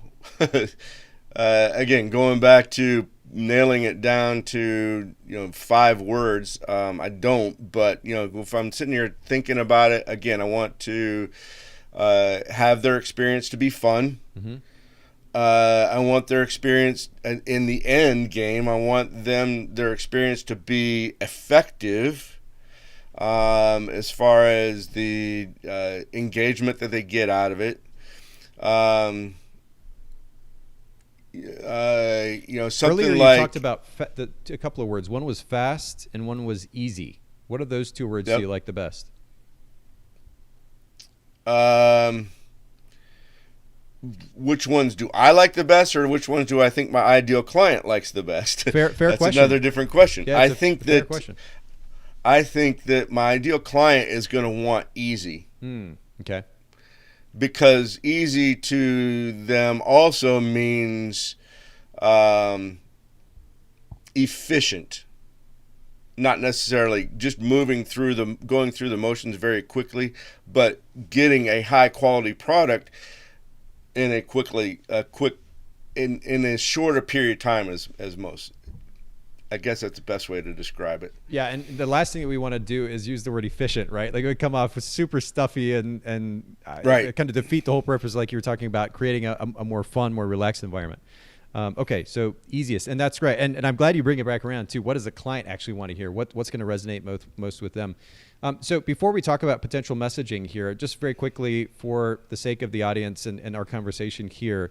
again, going back to nailing it down to 5 words, I don't. But if I'm sitting here thinking about it, again, I want to have their experience to be fun. Mm-hmm. I want their experience in the end game. I want their experience to be effective as far as the engagement that they get out of it. Something earlier like you talked about a couple of words. One was fast and one was easy. What are those 2 words do you like the best? Which ones do I like the best, or which ones do I think my ideal client likes the best? Fair That's question. another different question. Yeah, I think question. I think that my ideal client is going to want easy. Okay. Because easy to them also means efficient. Not necessarily just going through the motions very quickly, but getting a high quality product in in as short a period of time as most. I guess that's the best way to describe it. Yeah, and the last thing that we want to do is use the word efficient, right? Like it would come off as super stuffy and right. Kind of defeat the whole purpose, like you were talking about, creating a more fun, more relaxed environment. Okay, so easiest, and that's great. And I'm glad you bring it back around too. What does the client actually want to hear? What's going to resonate most with them? So before we talk about potential messaging here, just very quickly for the sake of the audience and our conversation here,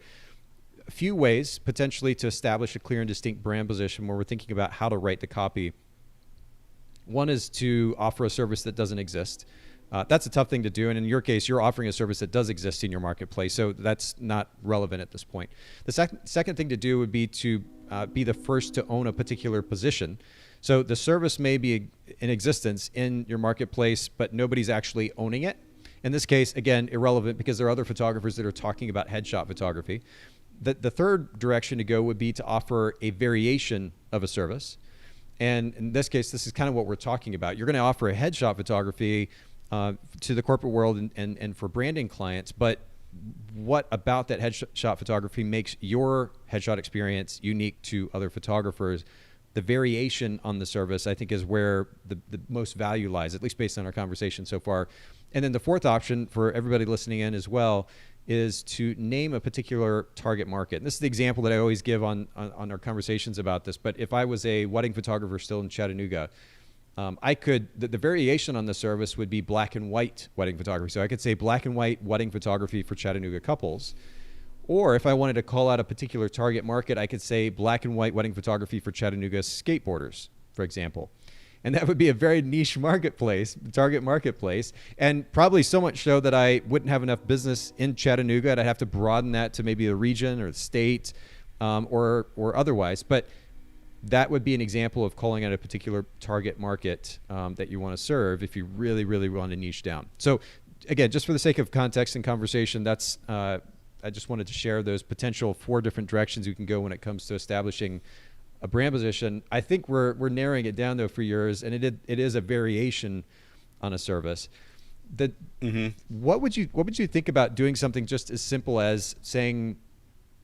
a few ways potentially to establish a clear and distinct brand position where we're thinking about how to write the copy. One is to offer a service that doesn't exist. That's a tough thing to do. And in your case, you're offering a service that does exist in your marketplace. So that's not relevant at this point. The second thing to do would be to be the first to own a particular position. So the service may be in existence in your marketplace, but nobody's actually owning it. In this case, again, irrelevant because there are other photographers that are talking about headshot photography. The third direction to go would be to offer a variation of a service. And in this case, this is kind of what we're talking about. You're going to offer a headshot photography to the corporate world and for branding clients, but what about that headshot photography makes your headshot experience unique to other photographers? The variation on the service, I think, is where the most value lies, at least based on our conversation so far. And then the fourth option for everybody listening in as well is to name a particular target market. And this is the example that I always give on our conversations about this. But if I was a wedding photographer still in Chattanooga, the variation on the service would be black and white wedding photography. So I could say black and white wedding photography for Chattanooga couples. Or if I wanted to call out a particular target market, I could say black and white wedding photography for Chattanooga skateboarders, for example. And that would be a very niche target marketplace, and probably so much so that I wouldn't have enough business in Chattanooga, and I'd have to broaden that to maybe the region or the state or otherwise. But that would be an example of calling out a particular target market that you want to serve if you really, really want to niche down. So again, just for the sake of context and conversation, that's I just wanted to share those potential 4 different directions you can go when it comes to establishing a brand position. I think we're narrowing it down though for yours, and it is a variation on a service. What would you think about doing something just as simple as saying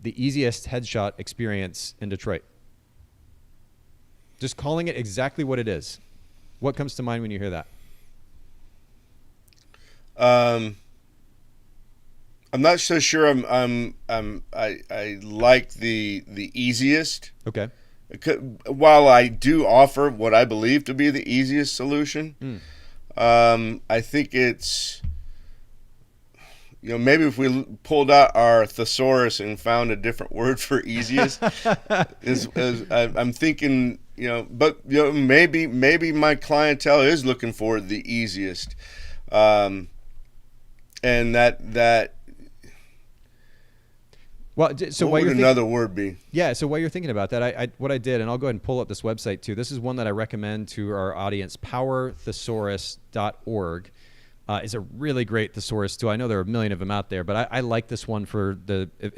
the easiest headshot experience in Detroit? Just calling it exactly what it is. What comes to mind when you hear that? I'm not so sure. I like the easiest. Okay. While I do offer what I believe to be the easiest solution, I think it's, maybe if we pulled out our thesaurus and found a different word for easiest, I'm thinking, but maybe my clientele is looking for the easiest, and that. Well, so what would another word be? Yeah, so while you're thinking about that, what I did, and I'll go ahead and pull up this website too. This is one that I recommend to our audience, powerthesaurus.org. Is a really great thesaurus too. I know there are a million of them out there, but I like this one for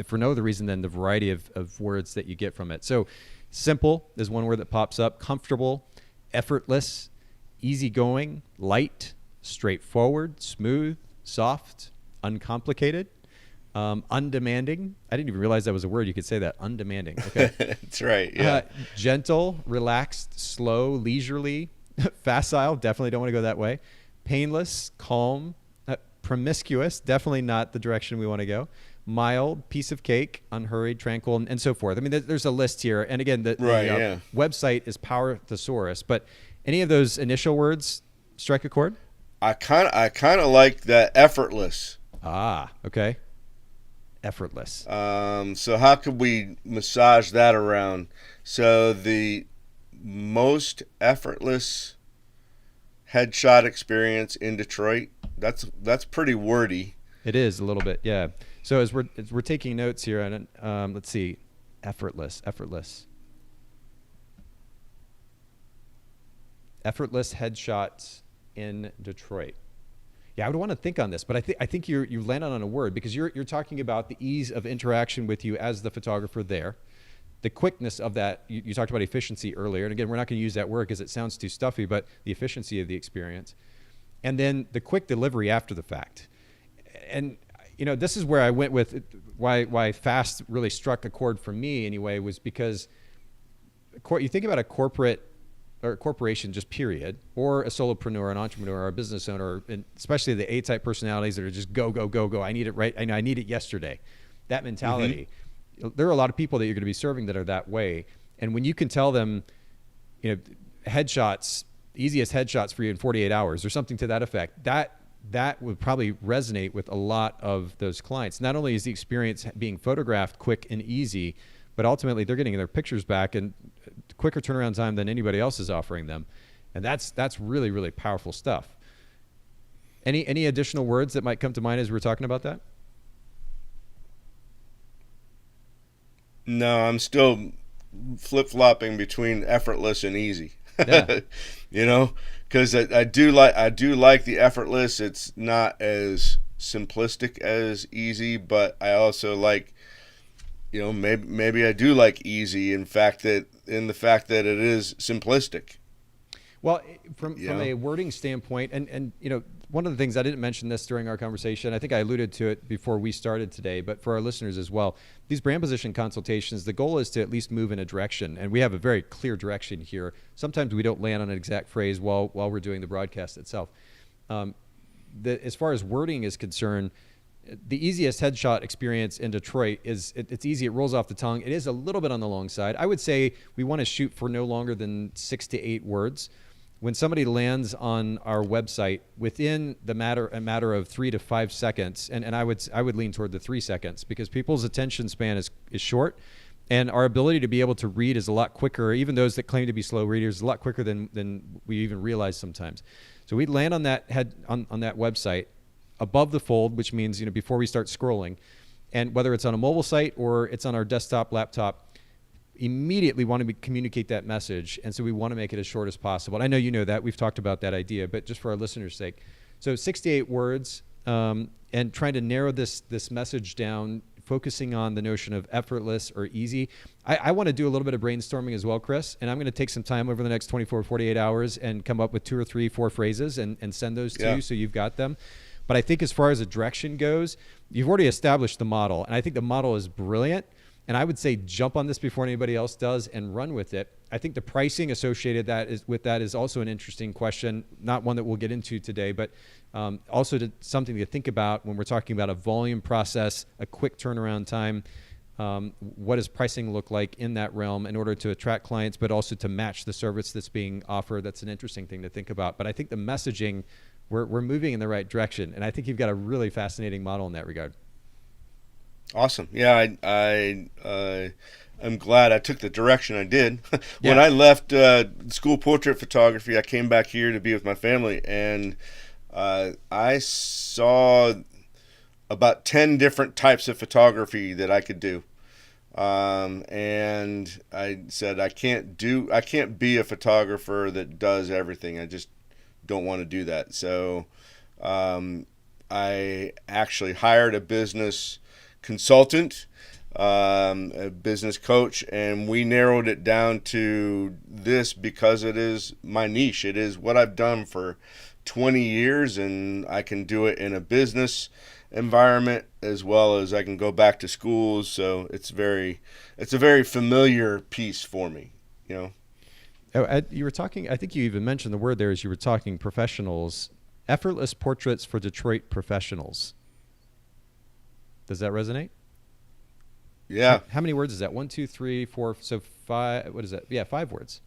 for no other reason than the variety of words that you get from it. So simple is one word that pops up, comfortable, effortless, easygoing, light, straightforward, smooth, soft, uncomplicated. Undemanding. I didn't even realize that was a word. You could say that. Undemanding. Okay. That's right. Yeah. Gentle, relaxed, slow, leisurely, facile. Definitely don't want to go that way. Painless, calm, promiscuous. Definitely not the direction we want to go. Mild, piece of cake, unhurried, tranquil, and so forth. I mean, there's a list here. And again, the website is Power Thesaurus. But any of those initial words strike a chord? I kind of like the effortless. Ah, okay. Effortless. So how could we massage that around? So the most effortless headshot experience in Detroit. That's pretty wordy. It is a little bit, yeah. So as we're taking notes here, and let's see, effortless headshots in Detroit. Yeah, I would want to think on this, but I think you landed on a word because you're talking about the ease of interaction with you as the photographer there, the quickness of that. You talked about efficiency earlier, and again, we're not going to use that word because it sounds too stuffy, but the efficiency of the experience, and then the quick delivery after the fact. And this is where I went with why fast really struck a chord for me anyway, was because you think about a corporation, just period, or a solopreneur, an entrepreneur, or a business owner, and especially the A-type personalities that are just go, go, go, go. I need it right. I need it yesterday. That mentality. Mm-hmm. There are a lot of people that you're going to be serving that are that way. And when you can tell them, headshots, easiest headshots for you in 48 hours or something to that effect, that would probably resonate with a lot of those clients. Not only is the experience being photographed quick and easy, but ultimately they're getting their pictures back in quicker turnaround time than anybody else is offering them. And that's really, really powerful stuff. Any additional words that might come to mind as we're talking about that? No, I'm still flip-flopping between effortless and easy. Yeah. Because I do like the effortless. It's not as simplistic as easy, but I also like, maybe I do like easy in the fact that it is simplistic. Well, from a wording standpoint, and one of the things, I didn't mention this during our conversation, I think I alluded to it before we started today, but for our listeners as well, these brand position consultations, the goal is to at least move in a direction, and we have a very clear direction here. Sometimes we don't land on an exact phrase while we're doing the broadcast itself. As far as wording is concerned, the easiest headshot experience in Detroit it's easy. It rolls off the tongue. It is a little bit on the long side. I would say we want to shoot for no longer than 6 to 8 words. When somebody lands on our website within a matter of 3 to 5 seconds, and I would lean toward the 3 seconds because people's attention span is short, and our ability to be able to read is a lot quicker. Even those that claim to be slow readers, a lot quicker than we even realize sometimes. So we'd land on that on that website above the fold, which means before we start scrolling, and whether it's on a mobile site or it's on our desktop, laptop, immediately want to communicate that message, and so we want to make it as short as possible. And I know you know that. We've talked about that idea, but just for our listeners' sake. So 68 words, and trying to narrow this message down, focusing on the notion of effortless or easy. I want to do a little bit of brainstorming as well, Chris, and I'm going to take some time over the next 24, 48 hours and come up with 2 or 3, 4 phrases and send those to you so you've got them. But I think as far as a direction goes, you've already established the model, and I think the model is brilliant. And I would say jump on this before anybody else does and run with it. I think the pricing associated with that is also an interesting question, not one that we'll get into today, but also something to think about when we're talking about a volume process, a quick turnaround time. What does pricing look like in that realm in order to attract clients, but also to match the service that's being offered? That's an interesting thing to think about. But I think the messaging we're moving in the right direction. And I think you've got a really fascinating model in that regard. Awesome. Yeah, I'm glad I took the direction I did. When Yeah. I left school portrait photography, I came back here to be with my family, and I saw about 10 different types of photography that I could do. And I said, I can't be a photographer that does everything. I just don't want to do that. So I actually hired a business consultant, a business coach, and we narrowed it down to this because it is my niche. It is what I've done for 20 years, and I can do it in a business environment as well as I can go back to schools. So it's a very familiar piece for me, you know. You were talking, I think you even mentioned the word there as you were talking professionals, effortless portraits for Detroit professionals. Does that resonate? Yeah. How many words is that? 1, 2, 3, 4, so 5. What is that? Yeah, 5 words.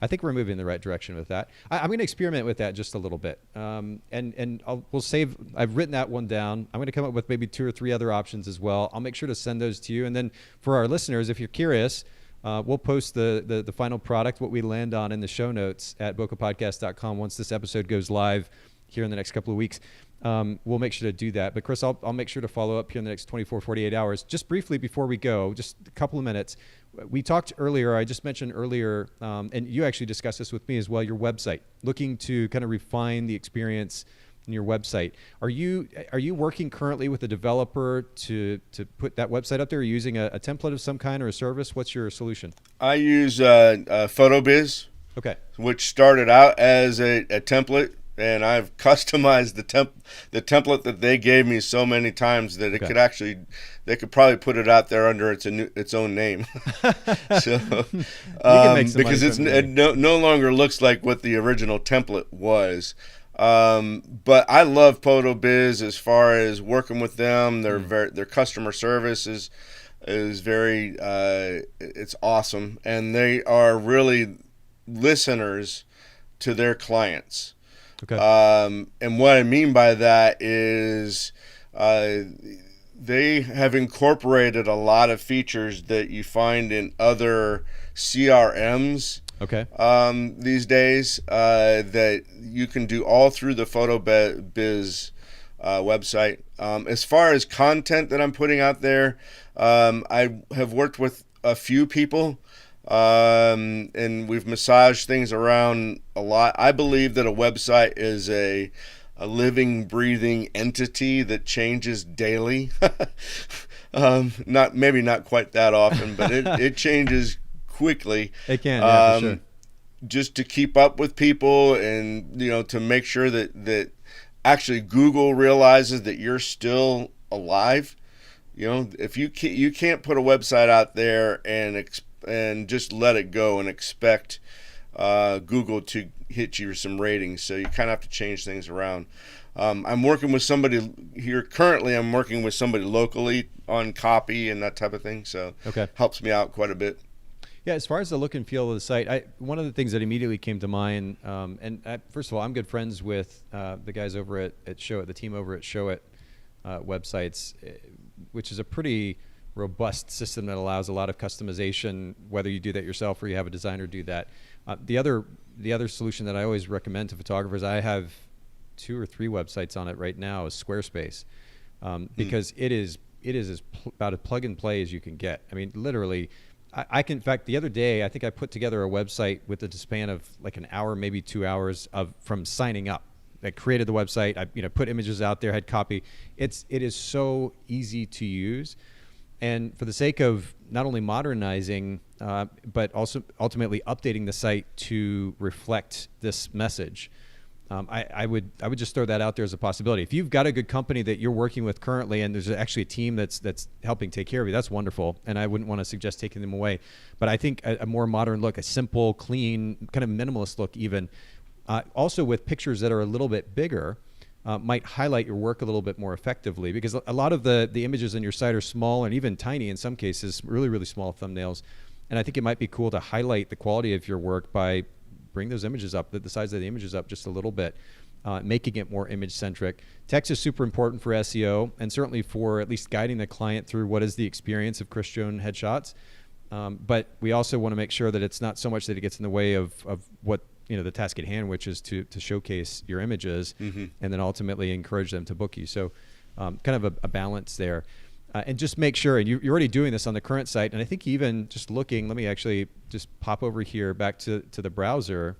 I think we're moving in the right direction with that. I'm going to experiment with that just a little bit. We'll save, I've written that one down. I'm going to come up with maybe 2 or 3 other options as well. I'll make sure to send those to you. And then for our listeners, if you're curious, we'll post the final product, what we land on, in the show notes at bokehpodcast.com once this episode goes live here in the next couple of weeks. We'll make sure to do that. But Chris, I'll make sure to follow up here in the next 24, 48 hours. Just briefly before we go, just a couple of minutes. We talked earlier, I just mentioned earlier, and you actually discussed this with me as well, your website, looking to kind of refine the experience in your website. Are you working currently with a developer to put that website up there? Are you using a template of some kind or a service? What's your solution? I use PhotoBiz, Okay. which started out as a template, and I've customized the template that they gave me so many times that it they could probably put it out there under its own name. So because it no longer looks like what the original template was. But I love PhotoBiz as far as working with them. Their customer service is very it's awesome, and they are really listeners to their clients. Okay. And what I mean by that is they have incorporated a lot of features that you find in other CRMs. Okay. These days that you can do all through the PhotoBiz website. As far as content that I'm putting out there, I have worked with a few people, and we've massaged things around a lot. I believe that a website is a living, breathing entity that changes daily. Maybe not quite that often, but it changes quickly. It can, yeah, for sure. Just to keep up with people, and to make sure that actually Google realizes that you're still alive. If you can't put a website out there and just let it go and expect Google to hit you some ratings. So you kind of have to change things around. I'm working with somebody here currently. I'm working with somebody locally on copy and that type of thing. So helps me out quite a bit. Yeah, as far as the look and feel of the site, one of the things that immediately came to mind, first of all, I'm good friends with the guys over at Show It, the team over at Show It websites, which is a pretty robust system that allows a lot of customization, whether you do that yourself or you have a designer do that. The other solution that I always recommend to photographers, I have 2 or 3 websites on it right now, is Squarespace, because it is about as plug and play as you can get. I mean, literally. I can, in fact, the other day, I think I put together a website with a span of like an hour, maybe 2 hours from signing up. I created the website. I put images out there, had copy. It is so easy to use, and for the sake of not only modernizing, but also ultimately updating the site to reflect this message. I would just throw that out there as a possibility. If you've got a good company that you're working with currently, and there's actually a team that's helping take care of you, that's wonderful. And I wouldn't want to suggest taking them away. But I think a more modern look, a simple, clean, kind of minimalist look, even also with pictures that are a little bit bigger, might highlight your work a little bit more effectively, because a lot of the images on your site are small and even tiny in some cases, really, really small thumbnails. And I think it might be cool to highlight the quality of your work by bring those images up, the size of the images up just a little bit. making it more image centric. Text is super important for SEO and certainly for at least guiding the client through what is the experience of Chris-Joan headshots. But we also want to make sure that it's not so much that it gets in the way of what the task at hand, which is to showcase your images and then ultimately encourage them to book you. So kind of a balance there. And just make sure, and you're already doing this on the current site, and I think even just looking, let me actually just pop over here back to the browser.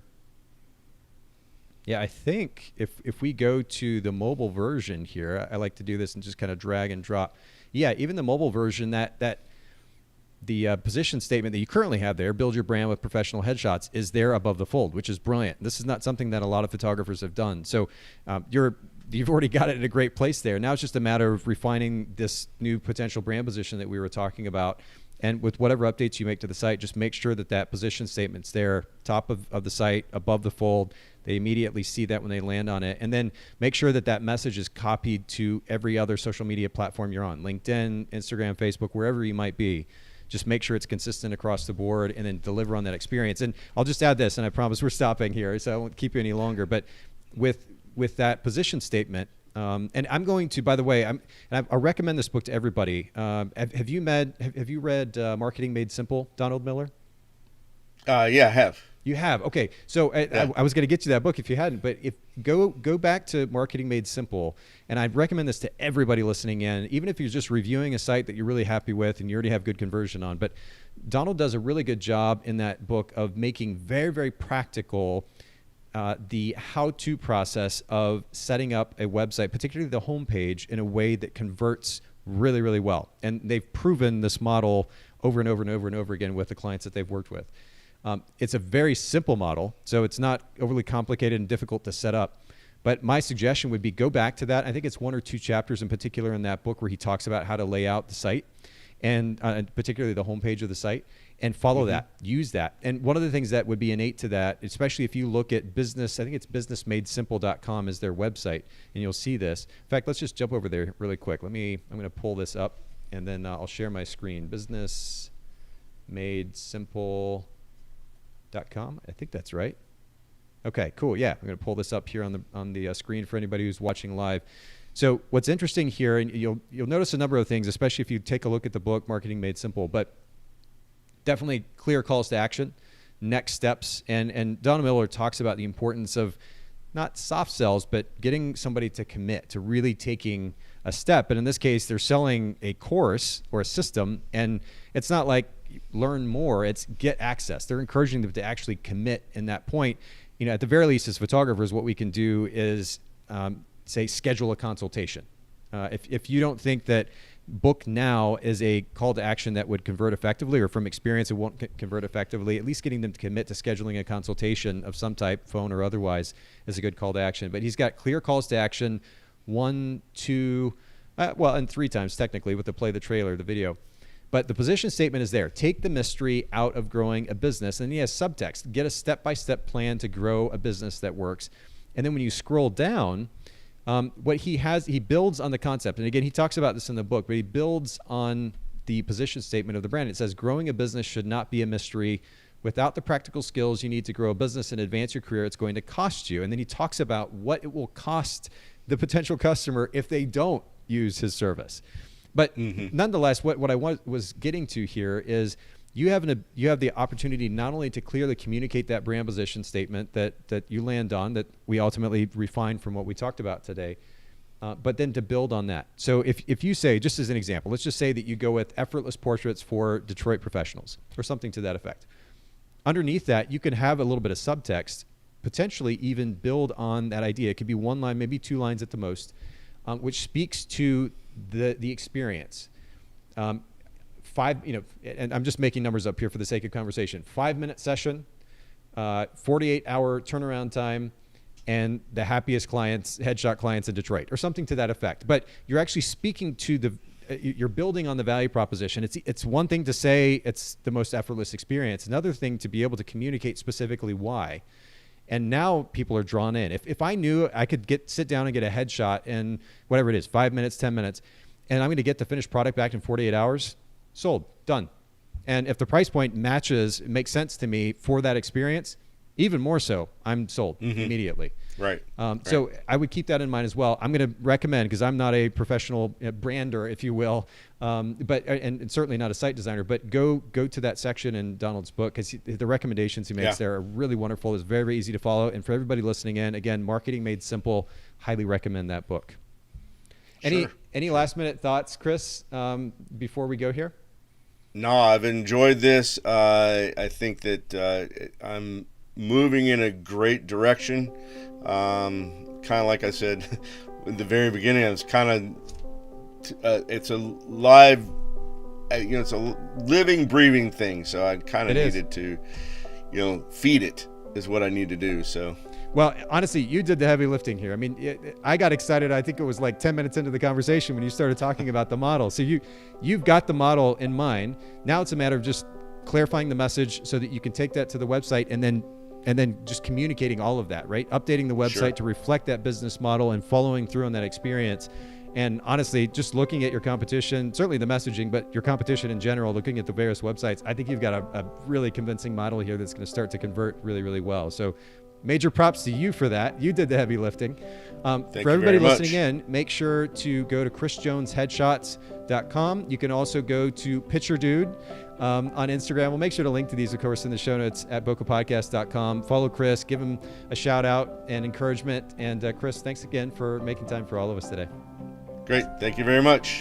Yeah, I think if we go to the mobile version here, I like to do this and just kind of drag and drop. Yeah, even the mobile version, the position statement that you currently have there, build your brand with professional headshots, is there above the fold, which is brilliant. This is not something that a lot of photographers have done. So you've already got it in a great place there. Now it's just a matter of refining this new potential brand position that we were talking about. And with whatever updates you make to the site, just make sure that position statement's there, top of the site, above the fold. They immediately see that when they land on it. And then make sure that message is copied to every other social media platform you're on, LinkedIn, Instagram, Facebook, wherever you might be. Just make sure it's consistent across the board and then deliver on that experience. And I'll just add this, and I promise we're stopping here, so I won't keep you any longer. But with that position statement, and I'm going to, by the way, I recommend this book to everybody. Have you read Marketing Made Simple, Donald Miller? Yeah, I have. You have? Okay. So I was going to get you that book if you hadn't, but go back to Marketing Made Simple, and I'd recommend this to everybody listening in, even if you're just reviewing a site that you're really happy with and you already have good conversion on. But Donald does a really good job in that book of making very, very practical the how-to process of setting up a website, particularly the homepage, in a way that converts really, really well. And they've proven this model over and over and over and over again with the clients that they've worked with. It's a very simple model, so it's not overly complicated and difficult to set up. But my suggestion would be go back to that. I think it's 1 or 2 chapters in particular in that book where he talks about how to lay out the site, and particularly the homepage of the site, and follow that, use that. And one of the things that would be innate to that, especially if you look at business, I think it's businessmadesimple.com is their website, and you'll see this. In fact, let's just jump over there really quick. I'm going to pull this up, and then I'll share my screen. Businessmadesimple.com. I think that's right. Okay, cool. Yeah, I'm going to pull this up here on the screen for anybody who's watching live. So what's interesting here, and you'll notice a number of things, especially if you take a look at the book Marketing Made Simple, but definitely clear calls to action, next steps, and Donald Miller talks about the importance of not soft sells, but getting somebody to commit to really taking a step. And in this case, they're selling a course or a system, and it's not like learn more, it's get access. They're encouraging them to actually commit in that point. At the very least, as photographers, what we can do is say schedule a consultation. If you don't think that book now is a call to action that would convert effectively, or from experience it won't convert effectively, at least getting them to commit to scheduling a consultation of some type, phone or otherwise, is a good call to action. But he's got clear calls to action, 1, 2, and 3 times technically with the play the trailer, the video. But the position statement is there. Take the mystery out of growing a business. And he has subtext. Get a step-by-step plan to grow a business that works. And then when you scroll down, what he builds on the concept. And again, he talks about this in the book, but he builds on the position statement of the brand. It says, growing a business should not be a mystery. Without the practical skills you need to grow a business and advance your career, it's going to cost you. And then he talks about what it will cost the potential customer if they don't use his service. But nonetheless, what I was getting to here is you have the opportunity not only to clearly communicate that brand position statement that you land on, that we ultimately refine from what we talked about today, but then to build on that. So if you say, just as an example, let's just say that you go with effortless portraits for Detroit professionals or something to that effect. Underneath that, you can have a little bit of subtext, potentially even build on that idea. It could be 1 line, maybe 2 lines at the most, which speaks to the experience. 5, and I'm just making numbers up here for the sake of conversation. 5-minute session, 48-hour turnaround time, and the happiest headshot clients in Detroit, or something to that effect. But you're actually speaking to you're building on the value proposition. It's one thing to say it's the most effortless experience. Another thing to be able to communicate specifically why. And now people are drawn in. If I knew I could sit down and get a headshot in whatever it is, 5 minutes, 10 minutes, and I'm going to get the finished product back in 48 hours, sold, done. And if the price point makes sense to me for that experience, even more so, I'm sold immediately. Right. So I would keep that in mind as well. I'm going to recommend, because I'm not a professional brander, if you will, but and certainly not a site designer, but go to that section in Donald's book, because the recommendations he makes there are really wonderful. It's very, very easy to follow. And for everybody listening in, again, Marketing Made Simple, highly recommend that book. Any last minute thoughts, Chris, before we go here? No, I've enjoyed this. I think that I'm moving in a great direction. Kind of like I said in the very beginning, it's kind of it's a live, it's a living, breathing thing. So I kind of needed to, feed it is what I need to do. So. Well, honestly, you did the heavy lifting here. I mean, I got excited. I think it was like 10 minutes into the conversation when you started talking about the model. So you've got the model in mind. Now it's a matter of just clarifying the message so that you can take that to the website and then just communicating all of that, right? Updating the website to reflect that business model and following through on that experience. And honestly, just looking at your competition, certainly the messaging, but your competition in general, looking at the various websites, I think you've got a really convincing model here that's going to start to convert really, really well. So major props to you for that. You did the heavy lifting. For everybody listening in, make sure to go to chrisjonesheadshots.com. You can also go to Picture Dude on Instagram. We'll make sure to link to these, of course, in the show notes at bokehpodcast.com. Follow Chris, give him a shout out and encouragement. And Chris, thanks again for making time for all of us today. Great. Thank you very much.